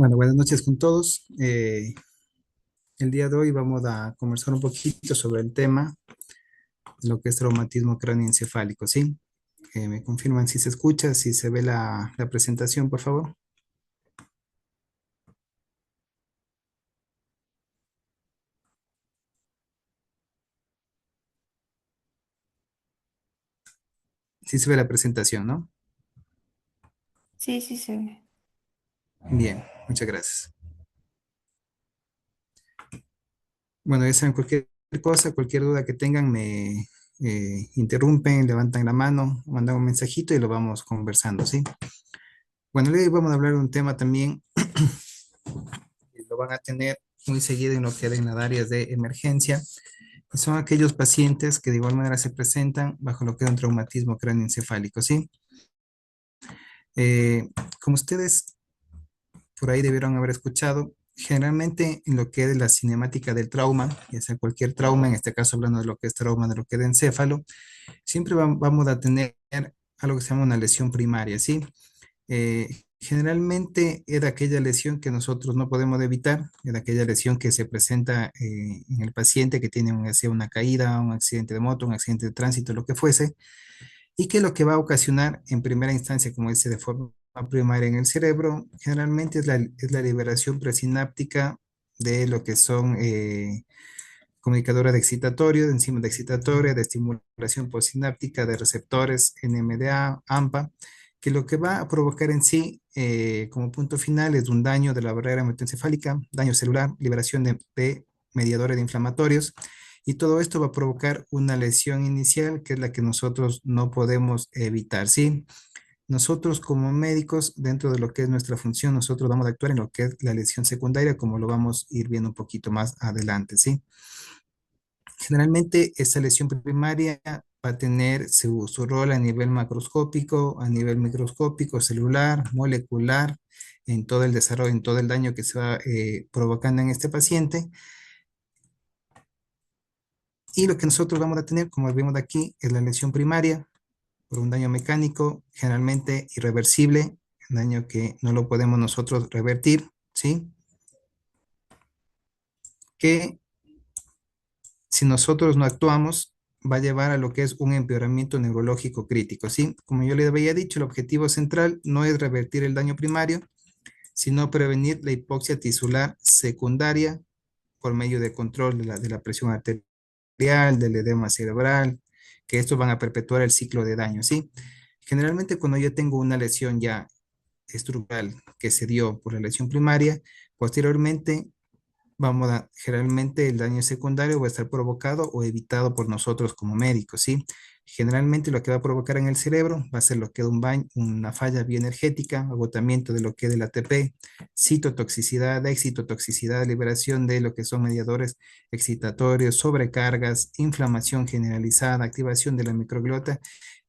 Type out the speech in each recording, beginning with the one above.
Bueno, buenas noches con todos. El día de hoy vamos a conversar un poquito sobre el tema de lo que es traumatismo cráneoencefálico, ¿sí? Me confirman si se escucha, si se ve la presentación, por favor. Sí se ve la presentación, ¿no? Sí, sí se ve. Bien, muchas gracias. Bueno, ya saben, cualquier cosa, cualquier duda que tengan, me interrumpen, levantan la mano, mandan un mensajito y lo vamos conversando, ¿sí? Bueno, hoy vamos a hablar de un tema también lo van a tener muy seguido en lo que en las áreas de emergencia, que son aquellos pacientes que de igual manera se presentan bajo lo que es un traumatismo cráneoencefálico, ¿sí? Eh, Como ustedes por ahí debieron haber escuchado, generalmente en lo que es la cinemática del trauma, ya sea cualquier trauma, en este caso hablando de lo que es trauma de lo que es de encéfalo, siempre vamos a tener algo que se llama una lesión primaria, ¿sí? Generalmente es aquella lesión que nosotros no podemos evitar, es aquella lesión que se presenta en el paciente que tiene ya sea una caída, un accidente de moto, un accidente de tránsito, lo que fuese, y que lo que va a ocasionar en primera instancia, como dice de forma primaria en el cerebro, generalmente es la liberación presináptica de lo que son comunicadora de excitatorio, de enzimas de excitatoria, de estimulación postsináptica, de receptores NMDA, AMPA, que lo que va a provocar en sí, como punto final, es un daño de la barrera hematoencefálica, daño celular, liberación de mediadores inflamatorios, y todo esto va a provocar una lesión inicial, que es la que nosotros no podemos evitar, ¿sí? Nosotros como médicos, dentro de lo que es nuestra función, nosotros vamos a actuar en lo que es la lesión secundaria, como lo vamos a ir viendo un poquito más adelante, ¿sí? Generalmente esta lesión primaria va a tener su rol a nivel macroscópico, a nivel microscópico, celular, molecular, en todo el desarrollo, en todo el daño que se va provocando en este paciente. Y lo que nosotros vamos a tener, como vemos aquí, es la lesión primaria por un daño mecánico, generalmente irreversible, un daño que no lo podemos nosotros revertir, ¿sí? Que si nosotros no actuamos, va a llevar a lo que es un empeoramiento neurológico crítico, ¿sí? Como yo le había dicho, el objetivo central no es revertir el daño primario, sino prevenir la hipoxia tisular secundaria por medio de control de la presión arterial, del edema cerebral, que estos van a perpetuar el ciclo de daño, ¿sí? Generalmente cuando yo tengo una lesión ya estructural que se dio por la lesión primaria, posteriormente generalmente el daño secundario va a estar provocado o evitado por nosotros como médicos, ¿sí? Generalmente lo que va a provocar en el cerebro va a ser lo que es una falla bioenergética, agotamiento de lo que es del ATP, citotoxicidad, excitotoxicidad, liberación de lo que son mediadores excitatorios, sobrecargas, inflamación generalizada, activación de la microgliota,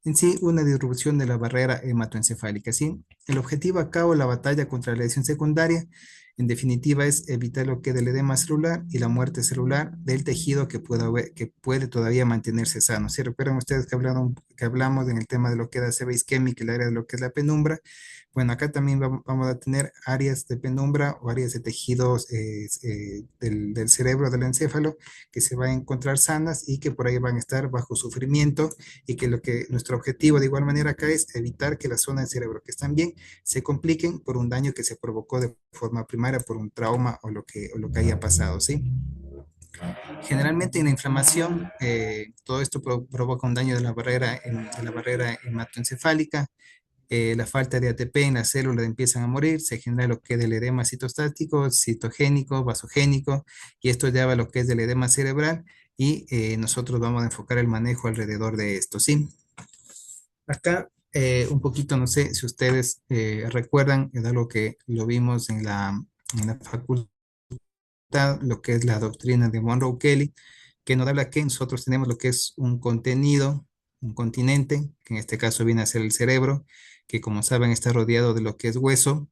en sí una disrupción de la barrera hematoencefálica, ¿sí? El objetivo acá o la batalla contra la lesión secundaria en definitiva, es evitar lo que es el edema celular y la muerte celular del tejido que puede todavía mantenerse sano. Si recuerdan ustedes que hablamos en el tema de lo que es la seba isquémica y el área de lo que es la penumbra, bueno, acá también vamos a tener áreas de penumbra o áreas de tejidos del cerebro, del encéfalo, que se van a encontrar sanas y que por ahí van a estar bajo sufrimiento y que nuestro objetivo de igual manera acá es evitar que las zonas del cerebro que están bien se compliquen por un daño que se provocó de forma primaria por un trauma o lo que haya pasado, ¿sí? Generalmente en la inflamación, todo esto provoca un daño de la barrera hematoencefálica, la falta de ATP en las células empiezan a morir, se genera lo que es el edema citostático, citogénico, vasogénico, y esto lleva a lo que es el edema cerebral, y nosotros vamos a enfocar el manejo alrededor de esto, ¿sí? Acá, un poquito, no sé si ustedes recuerdan, es algo que lo vimos en la facultad, lo que es la doctrina de Monroe Kelly, que nos habla que nosotros tenemos lo que es un contenido, un continente, que en este caso viene a ser el cerebro, que como saben está rodeado de lo que es hueso.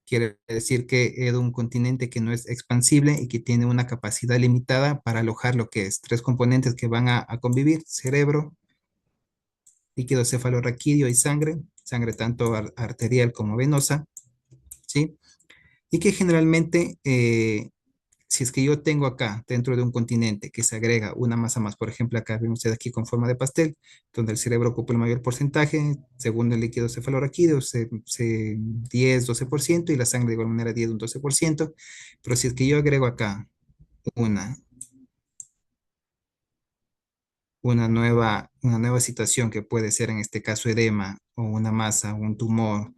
Quiere decir que es un continente que no es expansible y que tiene una capacidad limitada para alojar lo que es tres componentes que van a convivir: cerebro, líquido cefalorraquídeo y sangre tanto arterial como venosa. ¿sí? Y que generalmente, si es que yo tengo acá, dentro de un continente, que se agrega una masa más, por ejemplo, acá ven ustedes aquí con forma de pastel, donde el cerebro ocupa el mayor porcentaje, según el líquido cefalorraquídeo, 10-12%, y la sangre de igual manera 10 un 12%, pero si es que yo agrego acá una, una nueva situación que puede ser en este caso edema, o una masa, un tumor,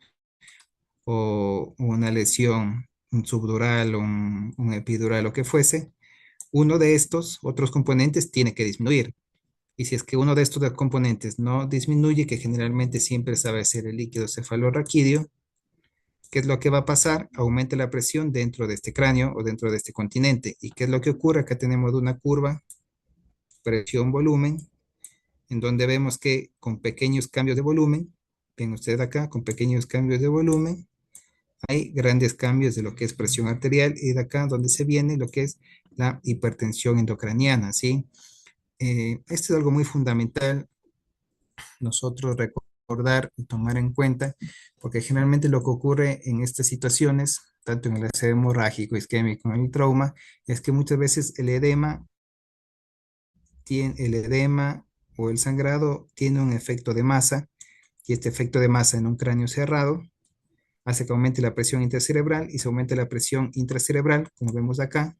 o una lesión, un subdural, un epidural, lo que fuese, uno de estos otros componentes tiene que disminuir. Y si es que uno de estos componentes no disminuye, que generalmente siempre sabe ser el líquido cefalorraquídeo, ¿qué es lo que va a pasar? Aumenta la presión dentro de este cráneo o dentro de este continente. ¿Y qué es lo que ocurre? Acá tenemos una curva, presión-volumen, en donde vemos que con pequeños cambios de volumen, ven ustedes acá, con pequeños cambios de volumen, hay grandes cambios de lo que es presión arterial y de acá donde se viene lo que es la hipertensión endocraniana, ¿sí? Esto es algo muy fundamental nosotros recordar y tomar en cuenta, porque generalmente lo que ocurre en estas situaciones, tanto en el ACV hemorrágico, isquémico, como en el trauma, es que muchas veces el edema o el sangrado tiene un efecto de masa, y este efecto de masa en un cráneo cerrado hace que aumente la presión intracerebral, y se aumente la presión intracerebral, como vemos acá,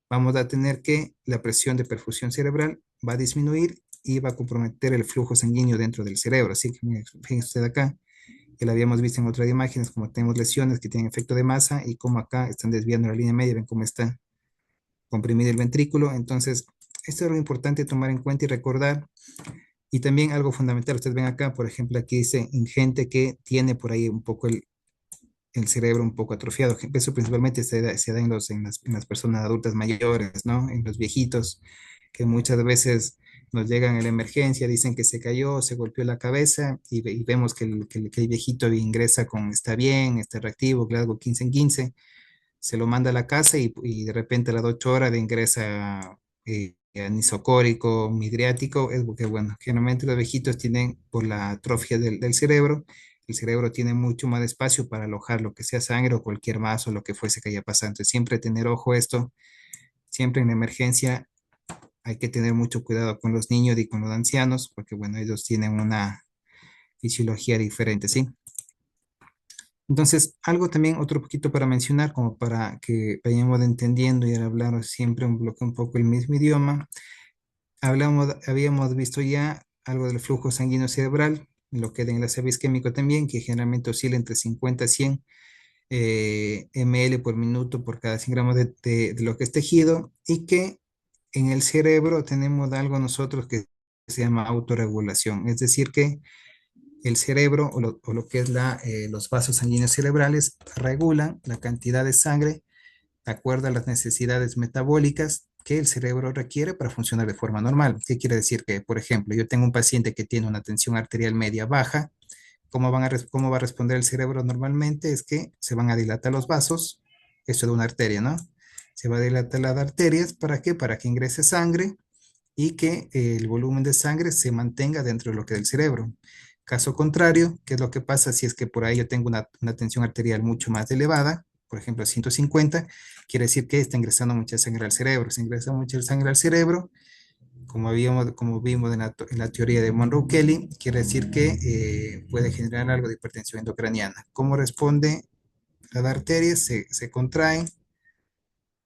vamos a tener que la presión de perfusión cerebral va a disminuir y va a comprometer el flujo sanguíneo dentro del cerebro. Así que fíjense usted acá, que lo habíamos visto en otras imágenes, como tenemos lesiones que tienen efecto de masa y como acá están desviando la línea media, ven cómo está comprimido el ventrículo. Entonces, esto es lo importante tomar en cuenta y recordar. Y también algo fundamental, ustedes ven acá, por ejemplo, aquí dice en gente que tiene por ahí un poco el cerebro un poco atrofiado. Eso principalmente se da en las personas adultas mayores, ¿no? En los viejitos, que muchas veces nos llegan a la emergencia, dicen que se cayó, se golpeó la cabeza y vemos que el viejito ingresa está bien, está reactivo, Glasgow 15 en 15, se lo manda a la casa y de repente a las 8 horas de ingresa anisocórico, midriático, es porque, bueno, generalmente los viejitos tienen, por la atrofia del cerebro, el cerebro tiene mucho más espacio para alojar lo que sea sangre o cualquier más o lo que fuese que haya pasado. Entonces, siempre tener ojo a esto, siempre en emergencia hay que tener mucho cuidado con los niños y con los ancianos, porque, bueno, ellos tienen una fisiología diferente, ¿sí? Entonces, algo también, otro poquito para mencionar, como para que vayamos entendiendo y al hablar siempre un bloque un poco el mismo idioma. Habíamos visto ya algo del flujo sanguíneo cerebral, lo que en el ACV isquémico también, que generalmente oscila entre 50 a 100 ml por minuto por cada 100 gramos de lo que es tejido, y que en el cerebro tenemos algo nosotros que se llama autorregulación, es decir, que el cerebro o lo que es los vasos sanguíneos cerebrales regulan la cantidad de sangre de acuerdo a las necesidades metabólicas que el cerebro requiere para funcionar de forma normal. ¿Qué quiere decir? Que, por ejemplo, yo tengo un paciente que tiene una tensión arterial media baja. ¿Cómo va a responder el cerebro normalmente? Es que se van a dilatar los vasos, esto de una arteria, ¿no? Se va a dilatar las arterias, ¿para qué? Para que ingrese sangre y que el volumen de sangre se mantenga dentro de lo que es el cerebro. Caso contrario, ¿qué es lo que pasa si es que por ahí yo tengo una tensión arterial mucho más elevada? Por ejemplo, 150, quiere decir que está ingresando mucha sangre al cerebro. Si ingresa mucha sangre al cerebro, como vimos en la teoría de Monroe-Kelly, quiere decir que puede generar algo de hipertensión endocraniana. ¿Cómo responde? Las arterias se contraen.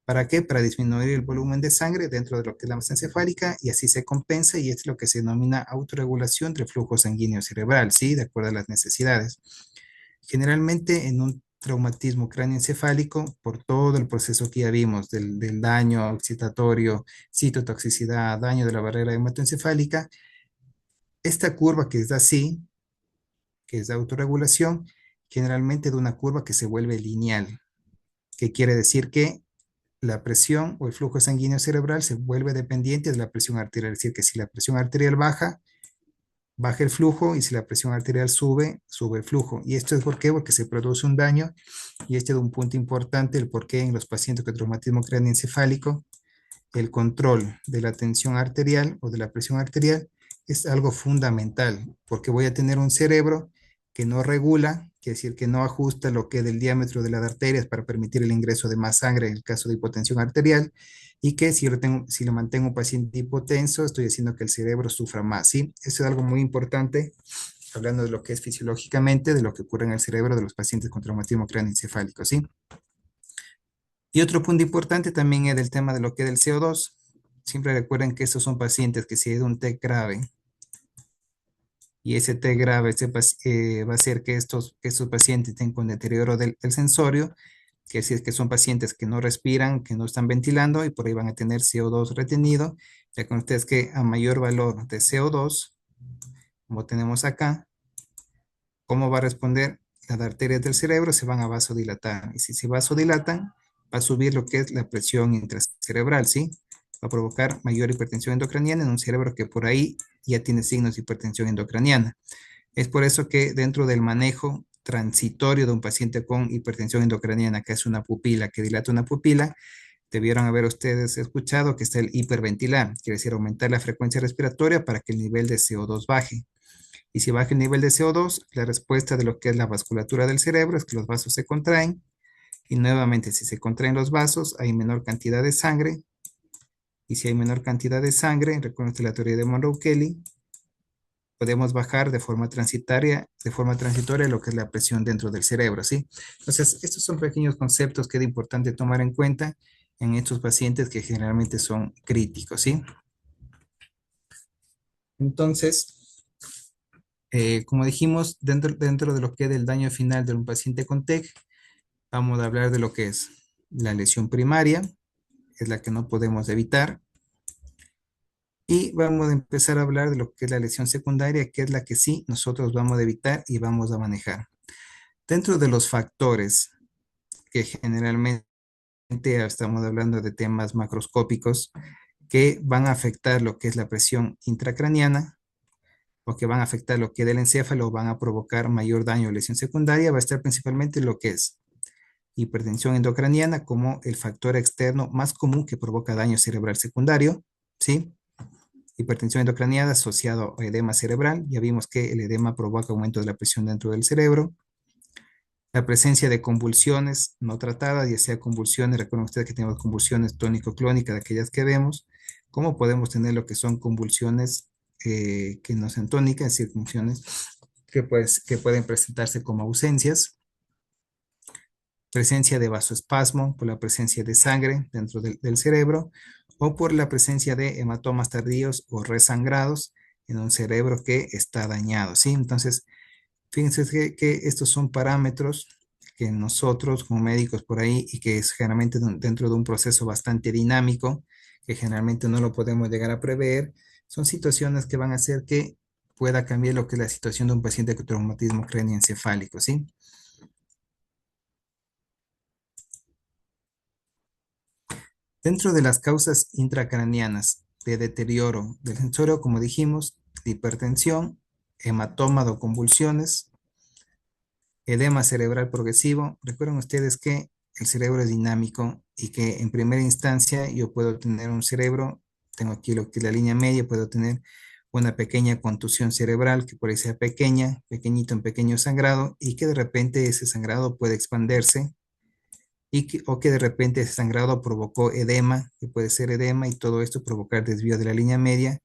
¿Para qué? Para disminuir el volumen de sangre dentro de lo que es la masa encefálica, y así se compensa, y es lo que se denomina autorregulación del flujo sanguíneo cerebral, ¿sí? De acuerdo a las necesidades. Generalmente en un traumatismo cráneoencefálico, por todo el proceso que ya vimos del daño excitatorio, citotoxicidad, daño de la barrera hematoencefálica, esta curva que es así, que es de autorregulación, generalmente de una curva que se vuelve lineal, que quiere decir que la presión o el flujo sanguíneo cerebral se vuelve dependiente de la presión arterial. Es decir, que si la presión arterial baja, baja el flujo, y si la presión arterial sube, sube el flujo. ¿Y esto es por qué? Porque se produce un daño, y este es un punto importante, el por qué en los pacientes con traumatismo craneoencefálico, el control de la tensión arterial o de la presión arterial es algo fundamental, porque voy a tener un cerebro que no regula, quiere decir que no ajusta lo que es el diámetro de las arterias para permitir el ingreso de más sangre en el caso de hipotensión arterial, y que si lo mantengo un paciente hipotenso, estoy haciendo que el cerebro sufra más, ¿sí? Eso es algo muy importante, hablando de lo que es fisiológicamente, de lo que ocurre en el cerebro de los pacientes con traumatismo craneoencefálico, ¿sí? Y otro punto importante también es el tema de lo que es el CO2. Siempre recuerden que estos son pacientes que si hay un TEC grave, y ese T grave va a hacer que estos pacientes estén con deterioro del sensorio, que si es que son pacientes que no respiran, que no están ventilando y por ahí van a tener CO2 retenido. Ya con ustedes que a mayor valor de CO2, como tenemos acá, ¿cómo va a responder? Las arterias del cerebro se van a vasodilatar. Y si se vasodilatan, va a subir lo que es la presión intracerebral, ¿sí? Va a provocar mayor hipertensión endocraniana en un cerebro que por ahí ya tiene signos de hipertensión endocraniana. Es por eso que dentro del manejo transitorio de un paciente con hipertensión endocraniana, que es una pupila, que dilata una pupila, debieron haber ustedes escuchado que está el hiperventilar, quiere decir aumentar la frecuencia respiratoria para que el nivel de CO2 baje. Y si baja el nivel de CO2, la respuesta de lo que es la vasculatura del cerebro es que los vasos se contraen, y nuevamente si se contraen los vasos hay menor cantidad de sangre, y si hay menor cantidad de sangre, recuerden la teoría de Monroe-Kelly, podemos bajar de forma transitoria lo que es la presión dentro del cerebro, ¿sí? Entonces, estos son pequeños conceptos que es importante tomar en cuenta en estos pacientes que generalmente son críticos, ¿sí? Entonces, como dijimos, dentro de lo que es el daño final de un paciente con TEC, vamos a hablar de lo que es la lesión primaria, es la que no podemos evitar, y vamos a empezar a hablar de lo que es la lesión secundaria, que es la que sí nosotros vamos a evitar y vamos a manejar. Dentro de los factores que generalmente estamos hablando de temas macroscópicos que van a afectar lo que es la presión intracraniana o que van a afectar lo que es el encéfalo o van a provocar mayor daño o lesión secundaria, va a estar principalmente lo que es hipertensión endocraniana como el factor externo más común que provoca daño cerebral secundario, ¿sí? Hipertensión endocraniana asociado a edema cerebral, ya vimos que el edema provoca aumento de la presión dentro del cerebro. La presencia de convulsiones no tratadas, ya sea convulsiones, recuerden ustedes que tenemos convulsiones tónico-clónicas, de aquellas que vemos, cómo podemos tener lo que son convulsiones que no sean tónicas, es decir, convulsiones que pueden presentarse como ausencias, presencia de vasoespasmo por la presencia de sangre dentro del cerebro o por la presencia de hematomas tardíos o resangrados en un cerebro que está dañado, ¿sí? Entonces, fíjense que estos son parámetros que nosotros como médicos por ahí y que es generalmente dentro de un proceso bastante dinámico, que generalmente no lo podemos llegar a prever, son situaciones que van a hacer que pueda cambiar lo que es la situación de un paciente con traumatismo craneoencefálico, ¿sí? Dentro de las causas intracraneanas de deterioro del sensorio, como dijimos, hipertensión, hematoma o convulsiones, edema cerebral progresivo. Recuerden ustedes que el cerebro es dinámico y que en primera instancia yo puedo tener un cerebro, tengo aquí lo que es la línea media, puedo tener una pequeña contusión cerebral que por ahí sea pequeña, pequeñito, un pequeño sangrado y que de repente ese sangrado puede expandirse o que de repente ese sangrado provocó edema, que puede ser edema y todo esto provocar desvío de la línea media.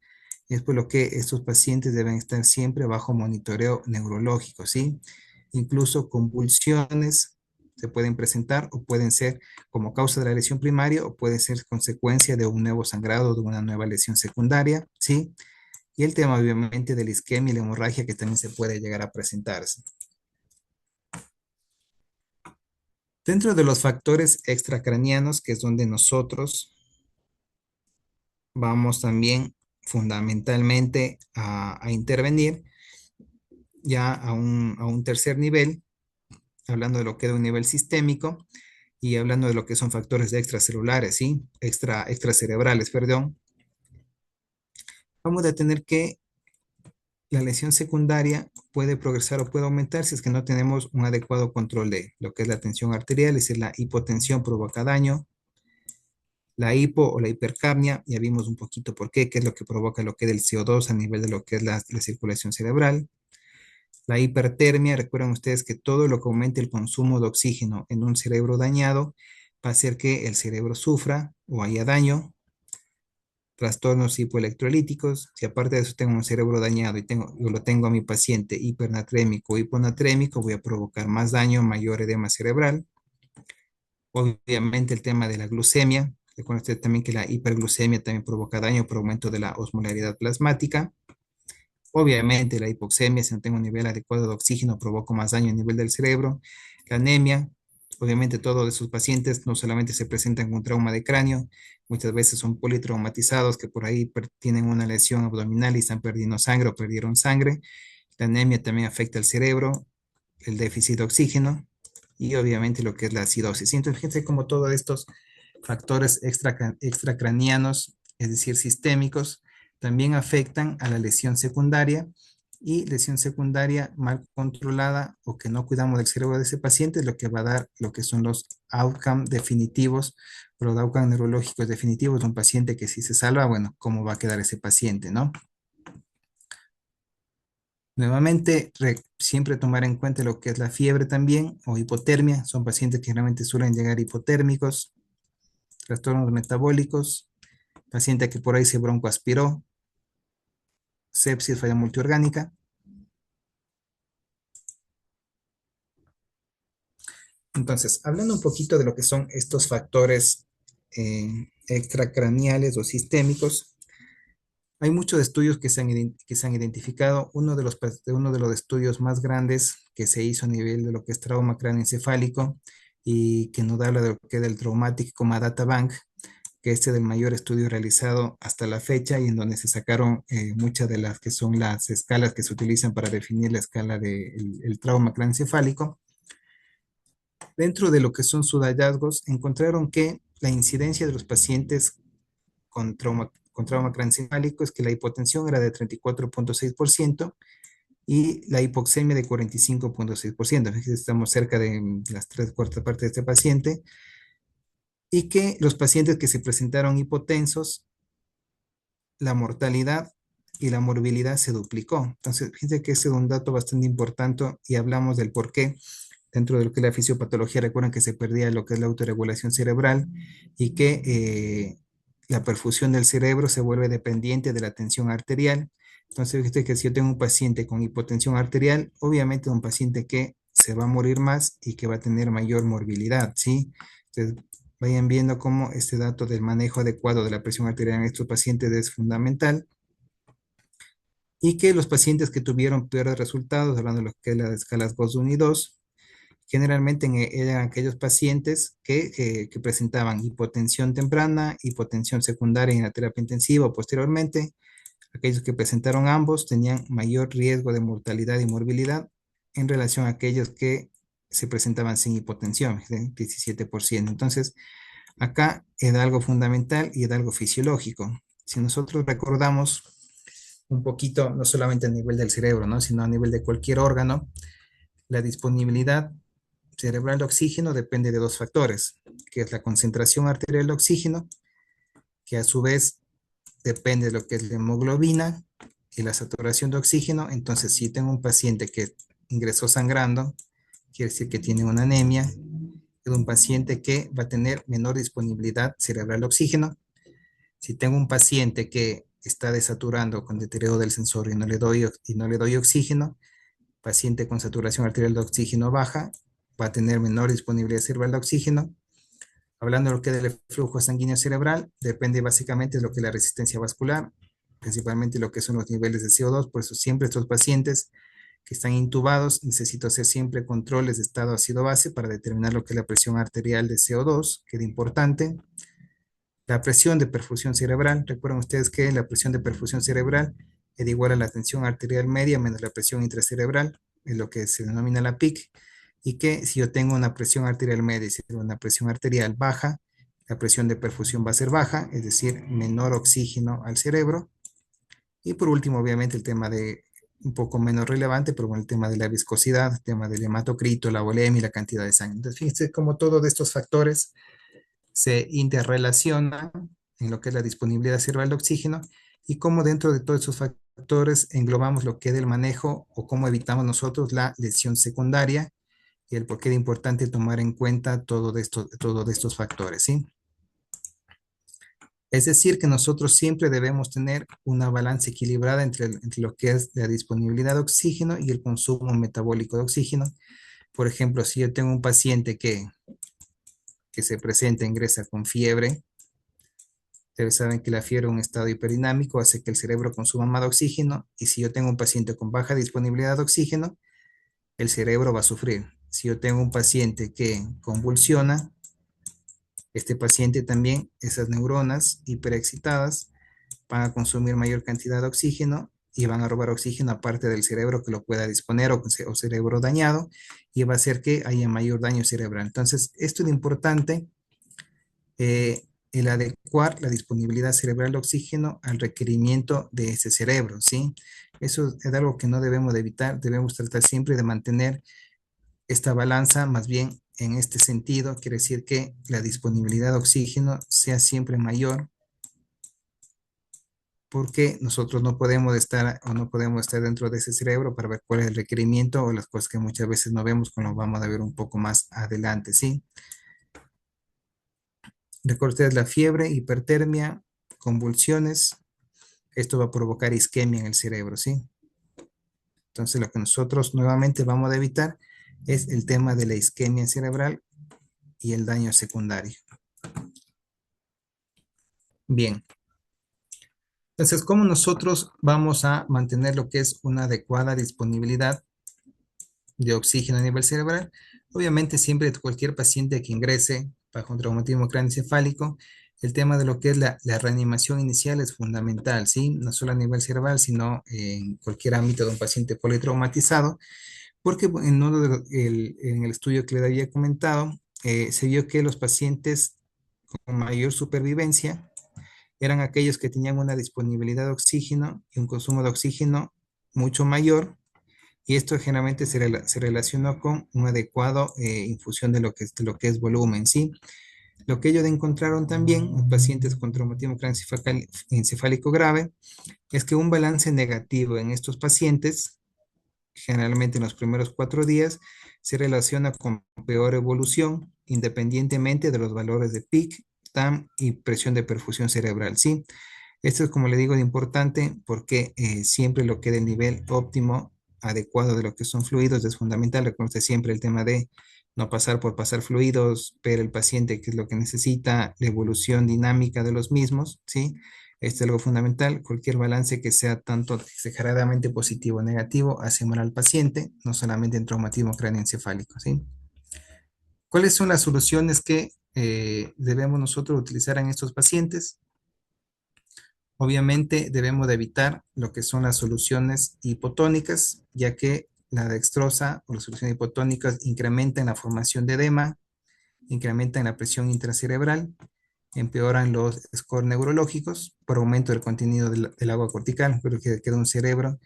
Es por lo que estos pacientes deben estar siempre bajo monitoreo neurológico, ¿sí? Incluso convulsiones se pueden presentar o pueden ser como causa de la lesión primaria o pueden ser consecuencia de un nuevo sangrado, de una nueva lesión secundaria, ¿sí? Y el tema obviamente de la isquemia y la hemorragia que también se puede llegar a presentarse. Dentro de los factores extracranianos, que es donde nosotros vamos también fundamentalmente a intervenir ya a un tercer nivel, hablando de lo que es un nivel sistémico y hablando de lo que son factores extracelulares, ¿sí? Extracerebrales, perdón. Vamos a tener que la lesión secundaria puede progresar o puede aumentar si es que no tenemos un adecuado control de lo que es la tensión arterial, es decir, la hipotensión provoca daño, la hipo o la hipercapnia, ya vimos un poquito por qué es lo que provoca lo que es el CO2 a nivel de lo que es la circulación cerebral. La hipertermia, recuerden ustedes que todo lo que aumente el consumo de oxígeno en un cerebro dañado va a hacer que el cerebro sufra o haya daño, trastornos hipoelectrolíticos. Si aparte de eso tengo un cerebro dañado y yo lo tengo a mi paciente hipernatrémico o hiponatrémico, voy a provocar más daño, mayor edema cerebral. Obviamente el tema de la glucemia. Recuerden ustedes también que la hiperglucemia también provoca daño por aumento de la osmolaridad plasmática. Obviamente la hipoxemia, si no tengo un nivel adecuado de oxígeno, provoca más daño a nivel del cerebro. La anemia, obviamente todos esos pacientes no solamente se presentan con trauma de cráneo, muchas veces son politraumatizados que por ahí tienen una lesión abdominal y están perdiendo sangre o perdieron sangre. La anemia también afecta al cerebro, el déficit de oxígeno y obviamente lo que es la acidosis. Entonces, fíjense como todos estos factores extracranianos, es decir, sistémicos, también afectan a la lesión secundaria y lesión secundaria mal controlada o que no cuidamos del cerebro de ese paciente es lo que va a dar lo que son los outcomes definitivos, los outcomes neurológicos definitivos de un paciente que si se salva, bueno, ¿cómo va a quedar ese paciente, no? Nuevamente, siempre tomar en cuenta lo que es la fiebre también o hipotermia. Son pacientes que generalmente suelen llegar hipotérmicos, trastornos metabólicos, paciente que por ahí se broncoaspiró, sepsis, falla multiorgánica. Entonces, hablando un poquito de lo que son estos factores extracraneales o sistémicos, hay muchos estudios que se han identificado. Uno de los estudios más grandes que se hizo a nivel de lo que es trauma cráneoencefálico y que nos habla de lo que es del Traumatic Coma Data Bank, que este es el mayor estudio realizado hasta la fecha y en donde se sacaron muchas de las que son las escalas que se utilizan para definir la escala del trauma craneoencefálico. Dentro de lo que son sus hallazgos, encontraron que la incidencia de los pacientes con trauma craneoencefálico es que la hipotensión era de 34,6% y la hipoxemia de 45,6%. Fíjense, estamos cerca de las tres cuartas partes de este paciente y que los pacientes que se presentaron hipotensos, la mortalidad y la morbilidad se duplicó. Entonces, fíjense que ese es un dato bastante importante y hablamos del por qué dentro de lo que es la fisiopatología. Recuerden que se perdía lo que es la autorregulación cerebral y que la perfusión del cerebro se vuelve dependiente de la tensión arterial. Entonces, fíjate que si yo tengo un paciente con hipotensión arterial, obviamente es un paciente que se va a morir más y que va a tener mayor morbilidad, ¿sí? Entonces, vayan viendo cómo este dato del manejo adecuado de la presión arterial en estos pacientes es fundamental y que los pacientes que tuvieron peores resultados, hablando de lo que es las escalas Gauss-1 y 2, generalmente eran aquellos pacientes que presentaban hipotensión temprana, hipotensión secundaria en la terapia intensiva o posteriormente. Aquellos que presentaron ambos tenían mayor riesgo de mortalidad y morbilidad en relación a aquellos que se presentaban sin hipotensión, ¿sí? 17%. Entonces, acá es algo fundamental y es algo fisiológico. Si nosotros recordamos un poquito, no solamente a nivel del cerebro, ¿no? Sino a nivel de cualquier órgano, la disponibilidad cerebral de oxígeno depende de dos factores, que es la concentración arterial de oxígeno, que a su vez depende de lo que es la hemoglobina y la saturación de oxígeno. Entonces, si tengo un paciente que ingresó sangrando, quiere decir que tiene una anemia, es un paciente que va a tener menor disponibilidad cerebral de oxígeno. Si tengo un paciente que está desaturando con deterioro del sensor y no le doy oxígeno, paciente con saturación arterial de oxígeno baja va a tener menor disponibilidad cerebral de oxígeno. Hablando de lo que es el flujo sanguíneo cerebral, depende básicamente de lo que es la resistencia vascular, principalmente lo que son los niveles de CO2. Por eso siempre estos pacientes que están intubados necesito hacer siempre controles de estado ácido-base para determinar lo que es la presión arterial de CO2, que es importante. La presión de perfusión cerebral, recuerden ustedes que la presión de perfusión cerebral es igual a la tensión arterial media menos la presión intracerebral, es lo que se denomina la PIC, y que si yo tengo una presión arterial media y una presión arterial baja, la presión de perfusión va a ser baja, es decir, menor oxígeno al cerebro. Y por último, obviamente, el tema de un poco menos relevante, pero bueno, el tema de la viscosidad, el tema del hematocrito, la volemia y la cantidad de sangre. Entonces, fíjense cómo todos estos factores se interrelacionan en lo que es la disponibilidad cerebral de oxígeno y cómo dentro de todos esos factores factores englobamos lo que es el manejo o cómo evitamos nosotros la lesión secundaria y el por qué es importante tomar en cuenta todo de estos factores, ¿sí? Es decir, que nosotros siempre debemos tener una balanza equilibrada entre lo que es la disponibilidad de oxígeno y el consumo metabólico de oxígeno. Por ejemplo, si yo tengo un paciente que se presenta, ingresa con fiebre, ustedes saben que la fiebre en un estado hiperdinámico hace que el cerebro consuma más oxígeno y si yo tengo un paciente con baja disponibilidad de oxígeno, el cerebro va a sufrir. Si yo tengo un paciente que convulsiona, este paciente también, esas neuronas hiperexcitadas van a consumir mayor cantidad de oxígeno y van a robar oxígeno aparte del cerebro que lo pueda disponer o cerebro dañado y va a hacer que haya mayor daño cerebral. Entonces, esto es importante, el adecuar la disponibilidad cerebral de oxígeno al requerimiento de ese cerebro, ¿sí? Eso es algo que no debemos de evitar, debemos tratar siempre de mantener esta balanza, más bien en este sentido, quiere decir que la disponibilidad de oxígeno sea siempre mayor porque nosotros no podemos estar o no podemos estar dentro de ese cerebro para ver cuál es el requerimiento o las cosas que muchas veces no vemos, como lo vamos a ver un poco más adelante, ¿sí? Recuerden ustedes la fiebre, hipertermia, convulsiones, esto va a provocar isquemia en el cerebro, ¿sí? Entonces lo que nosotros nuevamente vamos a evitar es el tema de la isquemia cerebral y el daño secundario. Bien, entonces, ¿cómo nosotros vamos a mantener lo que es una adecuada disponibilidad de oxígeno a nivel cerebral? Obviamente, siempre cualquier paciente que ingrese bajo un traumatismo craneoencefálico, el tema de lo que es la reanimación inicial es fundamental, ¿sí? No solo a nivel cerebral, sino en cualquier ámbito de un paciente politraumatizado, porque en el estudio que le había comentado, se vio que los pacientes con mayor supervivencia eran aquellos que tenían una disponibilidad de oxígeno y un consumo de oxígeno mucho mayor, y esto generalmente se relacionó con una adecuada infusión de lo que es volumen, ¿sí? Lo que ellos encontraron también en pacientes con traumatismo encefálico grave es que un balance negativo en estos pacientes, generalmente en los primeros 4 días, se relaciona con peor evolución independientemente de los valores de PIC, TAM y presión de perfusión cerebral, ¿sí? Esto es, como le digo, de importante porque siempre lo que es el nivel óptimo, adecuado de lo que son fluidos es fundamental. Recuerde siempre el tema de no pasar por pasar fluidos, ver el paciente qué es lo que necesita, la evolución dinámica de los mismos, ¿sí? Esto es algo fundamental. Cualquier balance que sea tanto exageradamente positivo o negativo hace mal al paciente, no solamente en traumatismo craneoencefálico, ¿sí? ¿Cuáles son las soluciones que debemos nosotros utilizar en estos pacientes? Obviamente debemos de evitar lo que son las soluciones hipotónicas, ya que la dextrosa o las soluciones hipotónicas incrementan la formación de edema, incrementan la presión intracerebral, empeoran los scores neurológicos por aumento del contenido del agua cortical, pero que queda un cerebro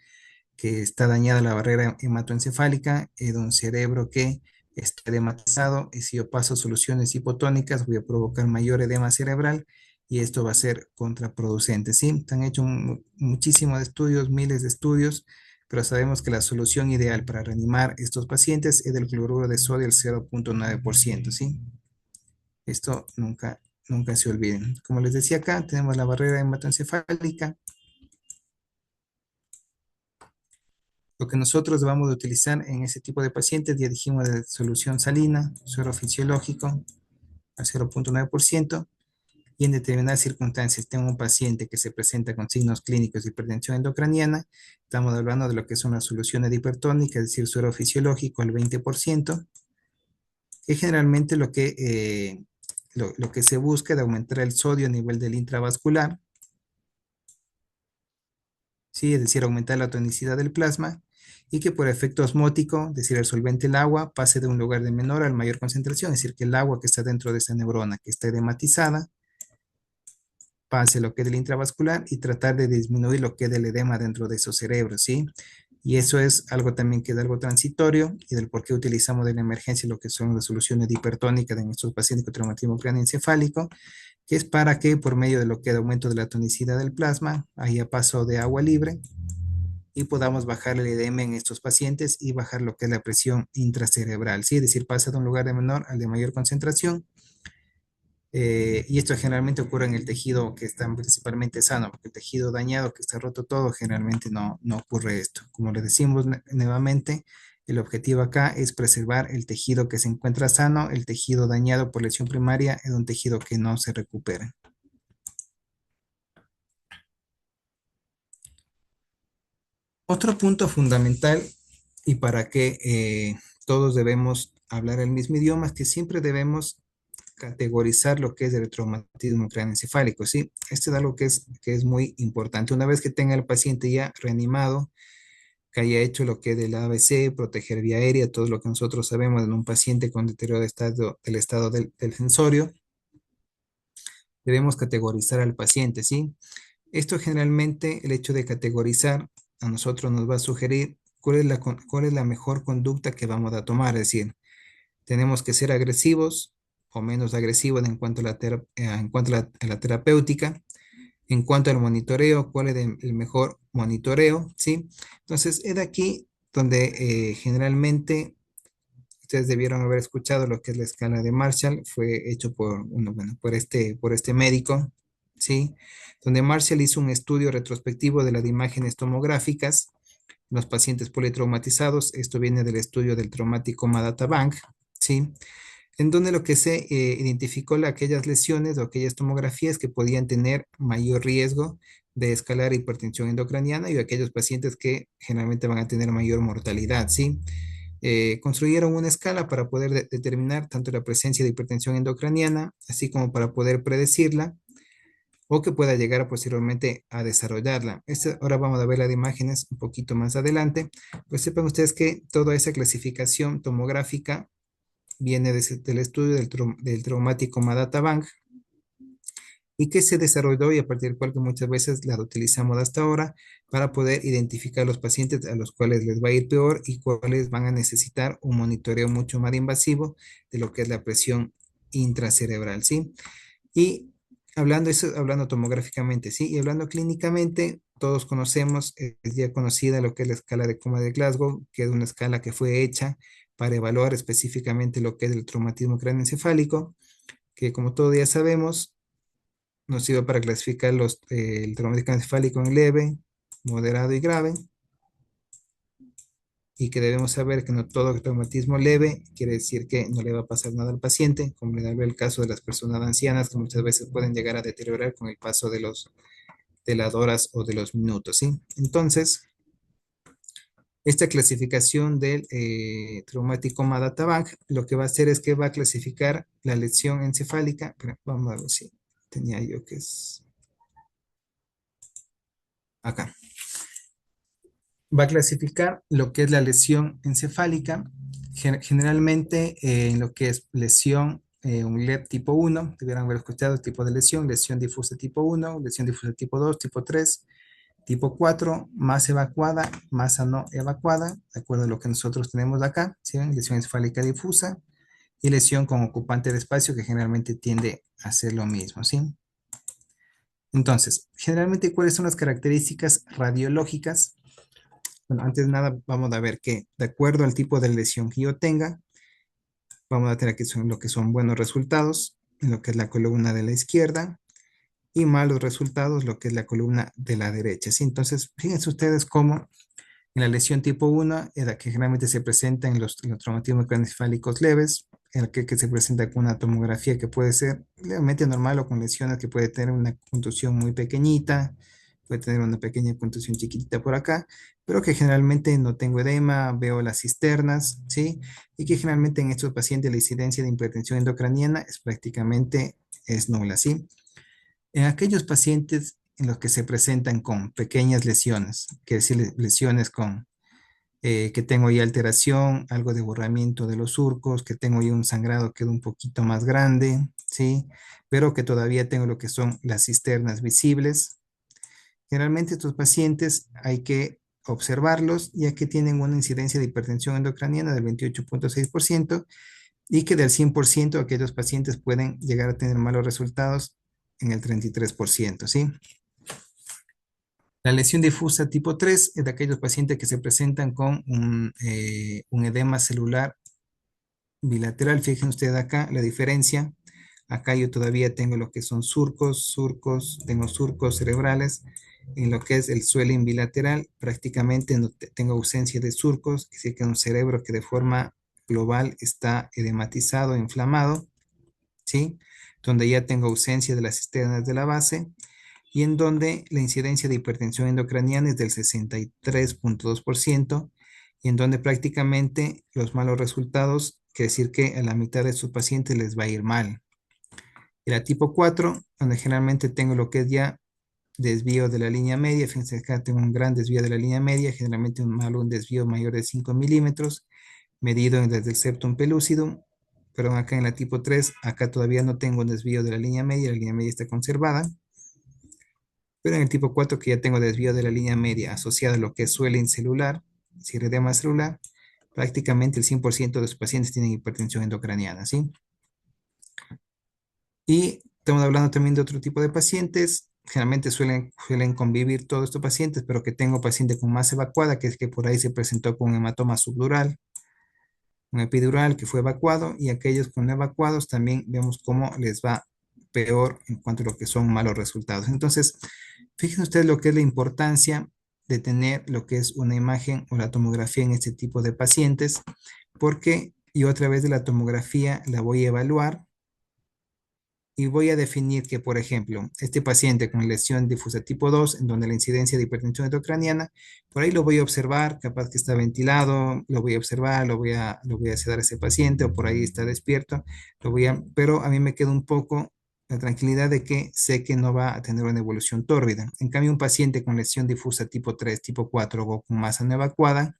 que está dañada la barrera hematoencefálica, de un cerebro que está edematizado, y si yo paso soluciones hipotónicas voy a provocar mayor edema cerebral y esto va a ser contraproducente, ¿sí? Se han hecho muchísimos estudios, miles de estudios, pero sabemos que la solución ideal para reanimar estos pacientes es del cloruro de sodio al 0,9%, ¿sí? Esto nunca se olviden. Como les decía acá, tenemos la barrera hematoencefálica. Lo que nosotros vamos a utilizar en ese tipo de pacientes, ya dijimos, de solución salina, suero fisiológico al 0,9%, y en determinadas circunstancias tengo un paciente que se presenta con signos clínicos de hipertensión endocraniana, estamos hablando de lo que son las soluciones de hipertónica, es decir, suero fisiológico al 20%, que generalmente lo que se busca es aumentar el sodio a nivel del intravascular, ¿sí? Es decir, aumentar la tonicidad del plasma y que por efecto osmótico, es decir, el solvente el agua, pase de un lugar de menor a mayor concentración, es decir, que el agua que está dentro de esa neurona que está edematizada pase lo que es del intravascular y tratar de disminuir lo que es del edema dentro de esos cerebros, ¿sí? Y eso es algo también que es algo transitorio y del por qué utilizamos de la emergencia lo que son las soluciones de hipertónica de nuestros pacientes con traumatismo craneoencefálico, que es para que por medio de lo que es el aumento de la tonicidad del plasma, haya paso de agua libre y podamos bajar el edema en estos pacientes y bajar lo que es la presión intracerebral, ¿sí? Es decir, pasa de un lugar de menor al de mayor concentración. Y esto generalmente ocurre en el tejido que está principalmente sano, porque el tejido dañado que está roto todo, generalmente no ocurre esto. Como le decimos nuevamente, el objetivo acá es preservar el tejido que se encuentra sano, el tejido dañado por lesión primaria es un tejido que no se recupera. Otro punto fundamental y para que todos debemos hablar el mismo idioma es que siempre debemos categorizar lo que es el traumatismo craneoencefálico, ¿sí? Esto es algo que es muy importante. Una vez que tenga el paciente ya reanimado, que haya hecho lo que es del ABC, proteger vía aérea, todo lo que nosotros sabemos en un paciente con deterioro de del estado del sensorio, debemos categorizar al paciente, ¿sí? Esto generalmente, el hecho de categorizar, a nosotros nos va a sugerir cuál es la mejor conducta que vamos a tomar, es decir, tenemos que ser agresivos o menos agresivos en cuanto a en cuanto a la terapéutica, en cuanto al monitoreo, cuál es el mejor monitoreo, ¿sí? Entonces, es de aquí donde generalmente ustedes debieron haber escuchado lo que es la escala de Marshall, fue hecho bueno, por este médico, ¿sí? Donde Marshall hizo un estudio retrospectivo de las imágenes tomográficas en los pacientes politraumatizados. Esto viene del estudio del traumático Data Bank, ¿sí? En donde lo que se identificó aquellas lesiones o aquellas tomografías que podían tener mayor riesgo de escalar hipertensión endocraniana y aquellos pacientes que generalmente van a tener mayor mortalidad, ¿sí? Construyeron una escala para poder determinar tanto la presencia de hipertensión endocraniana, así como para poder predecirla o que pueda llegar posteriormente a desarrollarla. Ahora vamos a ver las imágenes un poquito más adelante. Pues sepan ustedes que toda esa clasificación tomográfica viene del estudio del traumático Madata-Bank y que se desarrolló y a partir del cual que muchas veces la utilizamos hasta ahora para poder identificar los pacientes a los cuales les va a ir peor y cuáles van a necesitar un monitoreo mucho más invasivo de lo que es la presión intracerebral, ¿sí? Y hablando eso, hablando tomográficamente, ¿sí? Y hablando clínicamente, todos conocemos, es ya conocida lo que es la escala de coma de Glasgow, que es una escala que fue hecha para evaluar específicamente lo que es el traumatismo craneoencefálico, que como todos ya sabemos, nos sirve para clasificar el traumatismo encefálico en leve, moderado y grave, y que debemos saber que no todo traumatismo leve quiere decir que no le va a pasar nada al paciente, como le da el caso de las personas ancianas que muchas veces pueden llegar a deteriorar con el paso de las horas o de los minutos, ¿sí? Entonces, esta clasificación del traumático Madata-Bank lo que va a hacer es que va a clasificar la lesión encefálica, pero vamos a ver si tenía yo que es acá. Va a clasificar lo que es la lesión encefálica, generalmente en lo que es lesión, un LEP tipo 1, debieran haber escuchado el tipo de lesión difusa tipo 1, lesión difusa tipo 2, tipo 3, tipo 4, más evacuada, masa no evacuada, de acuerdo a lo que nosotros tenemos acá, ¿sí? Lesión encefálica difusa y lesión con ocupante de espacio que generalmente tiende a ser lo mismo, ¿sí? Entonces, generalmente, ¿cuáles son las características radiológicas? Bueno, antes de nada, vamos a ver que de acuerdo al tipo de lesión que yo tenga, vamos a tener que son lo que son buenos resultados en lo que es la columna de la izquierda y malos resultados lo que es la columna de la derecha. ¿Sí? Entonces, fíjense ustedes cómo en la lesión tipo 1 es la que generalmente se presenta en los traumatismos craneoencefálicos leves, en la que se presenta con una tomografía que puede ser levemente normal o con lesiones que puede tener una contusión muy pequeñita, puede tener una pequeña contusión chiquitita por acá, pero que generalmente no tengo edema, veo las cisternas, ¿sí? Y que generalmente en estos pacientes la incidencia de hipertensión endocraniana es prácticamente es nula, ¿sí? En aquellos pacientes en los que se presentan con pequeñas lesiones, que decir lesiones con que tengo ahí alteración, algo de borramiento de los surcos, que tengo ahí un sangrado que es un poquito más grande, ¿sí? Pero que todavía tengo lo que son las cisternas visibles. Generalmente estos pacientes hay que observarlos ya que tienen una incidencia de hipertensión endocraniana del 28,6% y que del 100% aquellos pacientes pueden llegar a tener malos resultados en el 33%, ¿sí? La lesión difusa tipo 3 es de aquellos pacientes que se presentan con un edema celular bilateral. Fíjense ustedes acá la diferencia. Acá yo todavía tengo lo que son surcos, tengo surcos cerebrales. En lo que es el swelling bilateral, prácticamente no tengo ausencia de surcos, es decir, que un cerebro que de forma global está edematizado, inflamado, ¿sí? Donde ya tengo ausencia de las cisternas de la base y en donde la incidencia de hipertensión endocraniana es del 63,2% y en donde prácticamente los malos resultados, quiere decir que a la mitad de sus pacientes les va a ir mal. Y la tipo 4, donde generalmente tengo lo que es ya desvío de la línea media, fíjense acá tengo un gran desvío de la línea media, generalmente un desvío mayor de 5 milímetros, medido desde el septum pellucidum, pero acá en la tipo 3, acá todavía no tengo un desvío de la línea media está conservada, pero en el tipo 4 que ya tengo desvío de la línea media asociada a lo que es swelling celular, edema celular, prácticamente el 100% de los pacientes tienen hipertensión endocraniana, ¿sí? Y estamos hablando también de otro tipo de pacientes, generalmente suelen convivir todos estos pacientes, pero que tengo paciente con masa evacuada, que es que por ahí se presentó con un hematoma subdural, un epidural que fue evacuado, y aquellos con no evacuados también vemos cómo les va peor en cuanto a lo que son malos resultados. Entonces, fíjense ustedes lo que es la importancia de tener lo que es una imagen o la tomografía en este tipo de pacientes, porque yo a través de la tomografía la voy a evaluar y voy a definir que, por ejemplo, este paciente con lesión difusa tipo 2, en donde la incidencia de hipertensión intracraniana, por ahí lo voy a observar, capaz que está ventilado, lo voy a observar, lo voy a sedar a ese paciente, o por ahí está despierto, pero a mí me queda un poco la tranquilidad de que sé que no va a tener una evolución tórbida. En cambio, un paciente con lesión difusa tipo 3, tipo 4 o con masa no evacuada,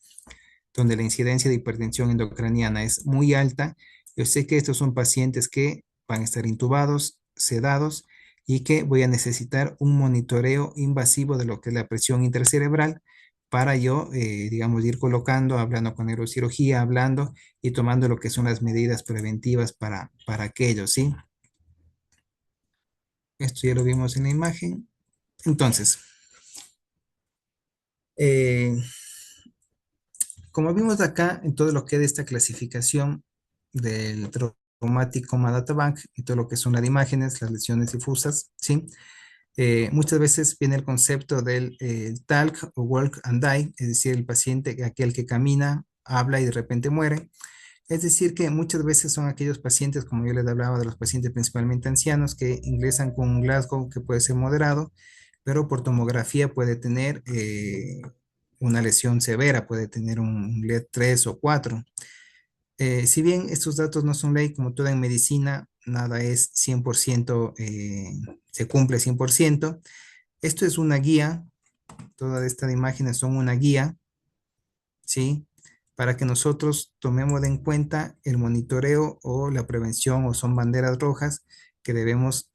donde la incidencia de hipertensión endocraniana es muy alta, yo sé que estos son pacientes que van a estar intubados, sedados y que voy a necesitar un monitoreo invasivo de lo que es la presión intracerebral para yo, digamos, ir colocando, hablando con neurocirugía, hablando y tomando lo que son las medidas preventivas para aquello, ¿sí? Esto ya lo vimos en la imagen. Entonces, eh, como vimos acá en todo lo que es esta clasificación del traumático Databank y todo lo que son las imágenes, las lesiones difusas, ¿sí? Muchas veces viene el concepto del talk o walk and die, es decir, el paciente, aquel que camina, habla y de repente muere. Es decir, que muchas veces son aquellos pacientes, como yo les hablaba de los pacientes principalmente ancianos, que ingresan con un Glasgow que puede ser moderado, pero por tomografía puede tener una lesión severa, puede tener un LED 3 o 4. Si bien estos datos no son ley, como toda en medicina, nada es 100%, se cumple 100%. Esto es una guía, todas estas imágenes son una guía, ¿sí? Para que nosotros tomemos en cuenta el monitoreo o la prevención o son banderas rojas que debemos